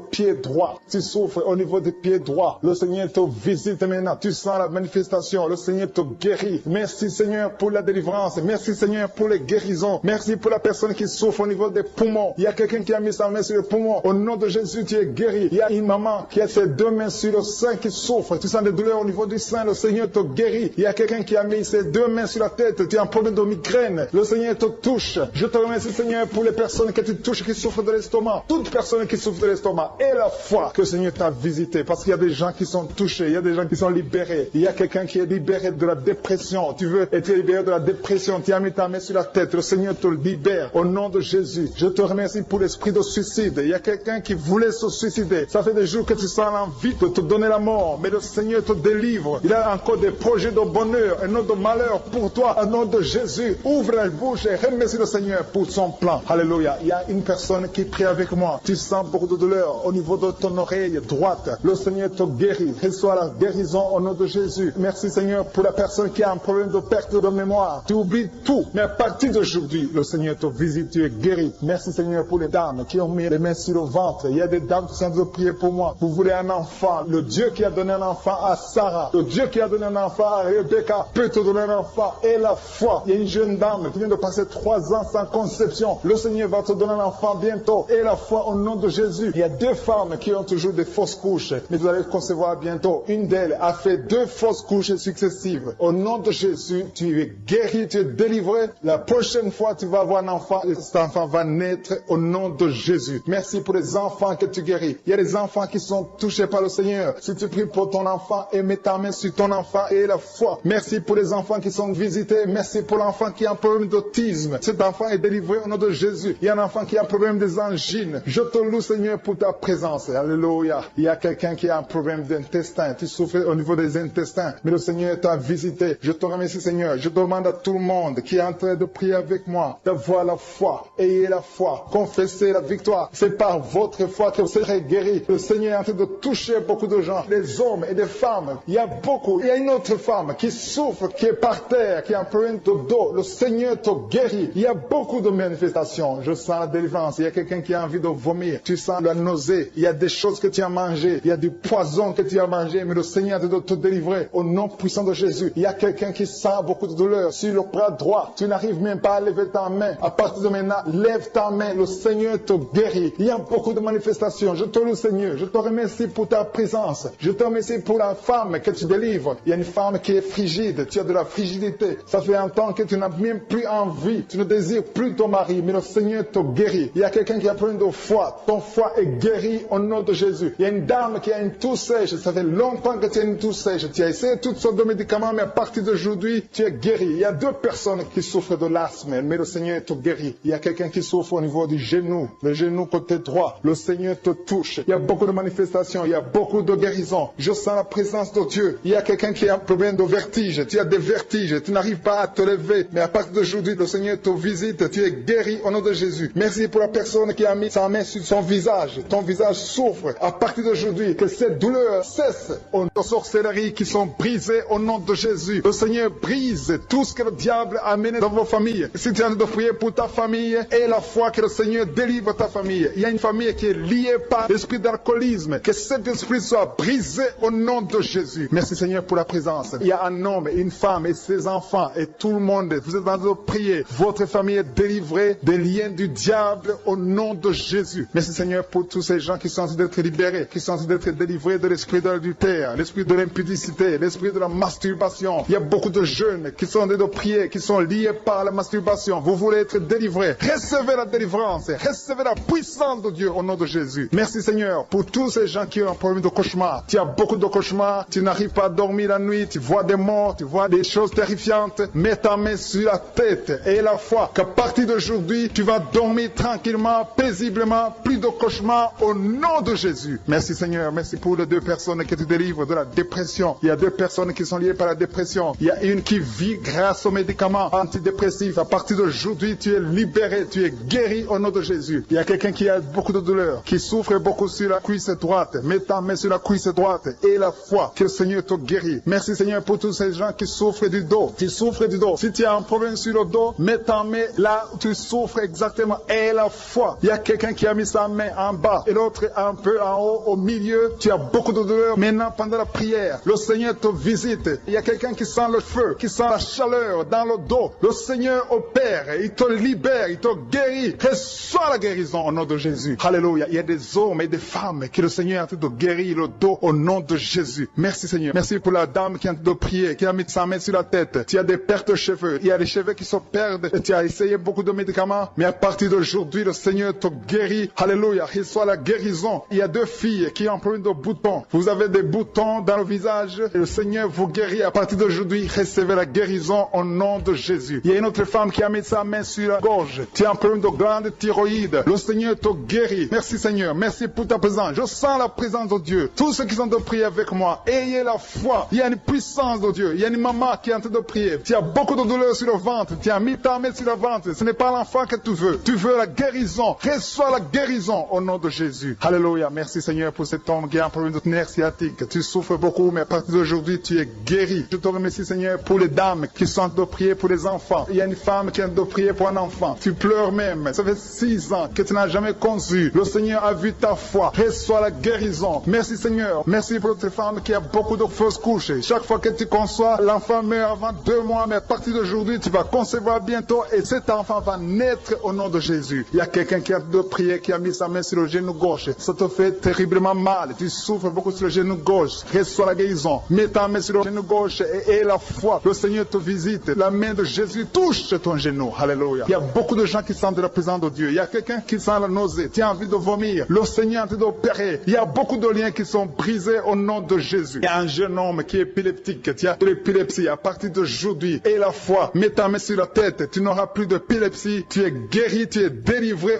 pied droit. Tu souffres au niveau du pied droit. Le Seigneur te visite maintenant. Tu sens la manifestation. Le Seigneur te guérit. Merci Seigneur pour la délivrance. Merci Seigneur pour les guérisons. Merci pour la personne qui souffre au niveau des poumons. Il y a quelqu'un qui a mis sa main sur le poumon. Au nom de Jésus, tu es guéri. Il y a une maman qui a ses deux mains sur le sein qui souffre. Tu sens des douleurs au niveau du sein. Le Seigneur te guérit. Il y a quelqu'un qui a mis ses deux mains sur la tête. Tu as un problème de migraine. Le Seigneur te touche. Je te remercie Seigneur pour les personnes que tu touches qui souffrent de l'estomac. Toute personne qui souffre de l'estomac et la foi que le Seigneur t'a visité. Parce qu'il y a des gens qui sont touchés. Il y a des gens qui sont libérés. Il y a quelqu'un qui est libéré de la dépression. Tu veux être libéré de la dépression. Tu as mis ta main sur la tête. Le Seigneur te libère. Au nom de Jésus. Je te remercie pour l'esprit de suicide. Il y a quelqu'un qui voulait se suicider. Ça fait des jours que tu sens l'envie de te donner la mort. Mais le Seigneur te délivre. Il a encore des projets de bonheur et non de malheur pour toi. Au nom de Jésus. Ouvre la bouche et remercie le Seigneur pour son plan. Alléluia. Il y a une personne qui prie avec moi. Tu sens beaucoup de douleur au niveau de ton oreille droite. Le Seigneur te guérit. Reçois la guérison au nom de Jésus. Merci Seigneur pour la personne qui a un problème de perte de mémoire. Tu oublies tout. Mais à partir d'aujourd'hui, le Seigneur te visite. Tu es guéri. Merci Seigneur pour les dames qui ont mis les mains sur le ventre. Il y a des dames qui sont en train de prier pour moi. Vous voulez un enfant. Le Dieu qui a donné un enfant à Sarah. Le Dieu qui a donné un enfant à Rebecca peut te donner un enfant. Et la foi. Il y a une jeune dame qui vient de passer 3 ans sans conception. Le Seigneur va te donner un enfant bientôt. Et la foi au nom de Jésus. Il y a 2 femmes qui ont toujours des fausses couches. Mais vous allez concevoir bientôt. Une d'elles a fait 2 fausses couches successives. Au nom de Jésus, tu es guéri, tu es délivré. La prochaine fois, tu vas avoir un enfant. Et cet enfant va naître au nom de Jésus. Merci pour les enfants que tu guéris. Il y a des enfants qui sont touchés par le Seigneur. Si tu pries pour ton enfant et mets ta main sur ton enfant et la foi. Merci pour les enfants qui sont visités. Merci pour l'enfant qui a un problème d'autisme. Cet enfant est délivré au nom de Jésus. Il y a un enfant qui a un problème des angines. Je te loue Seigneur pour ta présence. Alléluia. Il y a quelqu'un qui a un problème d'intestin. Tu souffres au niveau des intestins. Mais le Seigneur t'a visité. Je te remercie Seigneur. Je demande à tout le monde qui est en train de prier avec moi d'avoir la foi. Ayez la foi. Confessez la victoire. C'est par votre foi que vous serez guéris. Le Seigneur est en train de toucher beaucoup de gens. Des hommes et des femmes. Il y a beaucoup. Il y a une autre femme qui souffre, qui est par terre, qui a un problème de dos. Le Seigneur te guérit. Il y a beaucoup de manifestations. Je sens la délivrance délivrance. Il y a quelqu'un qui a envie de vomir. Tu sens la nausée. Il y a des choses que tu as mangées. Il y a du poison que tu as mangé. Mais le Seigneur doit te délivrer au nom puissant de Jésus. Il y a quelqu'un qui sent beaucoup de douleur sur le bras droit. Tu n'arrives même pas à lever ta main. À partir de maintenant, lève ta main. Le Seigneur te guérit. Il y a beaucoup de manifestations. Je te loue, Seigneur. Je te remercie pour ta présence. Je te remercie pour la femme que tu délivres. Il y a une femme qui est frigide. Tu as de la frigidité. Ça fait un temps que tu n'as même plus envie. Tu ne désires plus ton mari. Mais le Seigneur te guérit. Il y a quelqu'un qui a plein de foi. Ton foie est guéri au nom de Jésus. Il y a une dame qui a une toux sèche. Ça fait longtemps que tu as une toux sèche. Tu as essayé toutes sortes de médicaments, mais à partir d'aujourd'hui, tu es guéri. Il y a 2 personnes qui souffrent de l'asthme, mais le Seigneur te guérit. Il y a quelqu'un qui souffre au niveau du genou, le genou côté droit. Le Seigneur te touche. Il y a beaucoup de manifestations. Il y a beaucoup de guérisons. Je sens la présence de Dieu. Il y a quelqu'un qui a un problème de vertige. Tu as des vertiges. Tu n'arrives pas à te lever, mais à partir d'aujourd'hui, le Seigneur te visite. Tu es guéri au nom de Jésus. Merci pour la personne qui a mis sa main sur son visage. Ton visage souffre. À partir d'aujourd'hui, que cette douleur cesse. Aux sorcelleries qui sont brisées au nom de Jésus. Le Seigneur brise tout ce que le diable a amené dans vos familles. Si tu es en train de prier pour ta famille, et la foi que le Seigneur délivre ta famille. Il y a une famille qui est liée par l'esprit d'alcoolisme. Que cet esprit soit brisé au nom de Jésus. Merci Seigneur pour la présence. Il y a un homme, une femme et ses enfants et tout le monde. Vous êtes en train de prier. Votre famille est délivrée des liens du diable au nom de Jésus. Merci Seigneur pour tous ces gens qui sont en train d'être libérés, qui sont en train d'être délivrés de l'esprit de l'adultère, l'esprit de l'impudicité, l'esprit de la masturbation. Il y a beaucoup de jeunes qui sont en train de prier, qui sont liés par la masturbation. Vous voulez être délivrés. Recevez la délivrance. Recevez la puissance de Dieu au nom de Jésus. Merci Seigneur pour tous ces gens qui ont un problème de cauchemar. Tu as beaucoup de cauchemars. Tu n'arrives pas à dormir la nuit. Tu vois des morts. Tu vois des choses terrifiantes. Mets ta main sur la tête et la foi qu'à partir d'aujourd'hui, tu vas dormir tranquillement, paisiblement. Plus de cauchemars au nom de Jésus. Merci Seigneur. Merci pour les 2 personnes qui te délivrent de la dépression. Il y a 2 personnes qui sont liées par la dépression. Il y a une qui vit grâce aux médicaments antidépressifs. À partir d'aujourd'hui, tu es libéré, tu es guéri au nom de Jésus. Il y a quelqu'un qui a beaucoup de douleur, qui souffre beaucoup sur la cuisse droite. Mets ta main sur la cuisse droite et la foi que le Seigneur te guérit. Merci Seigneur pour tous ces gens qui souffrent du dos. Tu souffres du dos. Si tu as un problème sur le dos, mets ta main là où tu souffres exactement et la foi. Il y a quelqu'un qui a mis sa main en bas et l'autre un peu en haut, au milieu. Tu as beaucoup de douleur. Maintenant, pendant la prière, le Seigneur te visite. Il y a quelqu'un qui sent le feu, qui sent la chaleur dans le dos. Le Seigneur opère. Il te libère, il te guérit. Reçois la guérison au nom de Jésus. Alléluia. Il y a des hommes et des femmes que le Seigneur est en train de guérir le dos au nom de Jésus. Merci Seigneur. Merci pour la dame qui est en train de prier, qui a mis sa main sur la tête. Tu as des pertes de cheveux. Il y a des cheveux qui se perdent. Et tu as essayé beaucoup de médicaments. Mais à partir d'aujourd'hui, le Seigneur te guérit. Alléluia. Reçois la guérison. Il y a 2 filles qui ont un problème de boutons. Vous avez des boutons dans le visage. Et le Seigneur vous guérit. À partir d'aujourd'hui, recevez la guérison au nom de Jésus. Il y a une autre femme qui a mis sa main sur la gorge. Tu as un problème de glande thyroïde. Le Seigneur te guérit. Merci Seigneur. Merci pour ta présence. Je sens la présence de Dieu. Tous ceux qui sont de prier avec moi, ayez la foi. Il y a une puissance de Dieu. Il y a une maman qui est en train de prier. Tu as beaucoup de douleur sur le ventre. Tu as mis ta main sur le ventre. Ce n'est pas l'enfant que tu veux. Tu veux la guérison. Reçois la guérison au nom de Jésus. Alléluia. Merci Seigneur pour cet homme qui a un problème de nerf sciatique. Tu souffres beaucoup, mais à partir d'aujourd'hui, tu es guéri. Je te remercie Seigneur pour les dames qui sont en train de prier pour les enfants. Il y a une femme qui est en train de prier pour un enfant. Tu pleures même. Ça fait 6 ans que tu n'as jamais conçu. Le Seigneur a vu ta foi. Reçois la guérison. Merci Seigneur. Merci pour cette femme qui a beaucoup de fausses couches. Chaque fois que tu conçois, l'enfant meurt avant 2 mois, mais à partir d'aujourd'hui, tu vas concevoir bientôt et cet enfant va naître au nom de Jésus. Il y a quelqu'un qui a de prier, qui a mis sa main sur le genou gauche. Ça te fait terriblement mal. Tu souffres beaucoup sur le genou gauche. Reçois la guérison. Mets ta main sur le genou gauche et la foi. Le Seigneur te visite. La main de Jésus touche ton genou. Alléluia. Il y a beaucoup de gens qui sentent la présence de Dieu. Il y a quelqu'un qui sent la nausée. Tu as envie de vomir. Le Seigneur est en train d'opérer. Il y a beaucoup de liens qui sont brisés au nom de Jésus. Il y a un jeune homme qui est épileptique. Tu as de l'épilepsie à partir d'aujourd'hui. Et la foi. Mets ta main sur la tête. Tu n'auras plus d'épilepsie. Tu es guéri. Tu es délivré.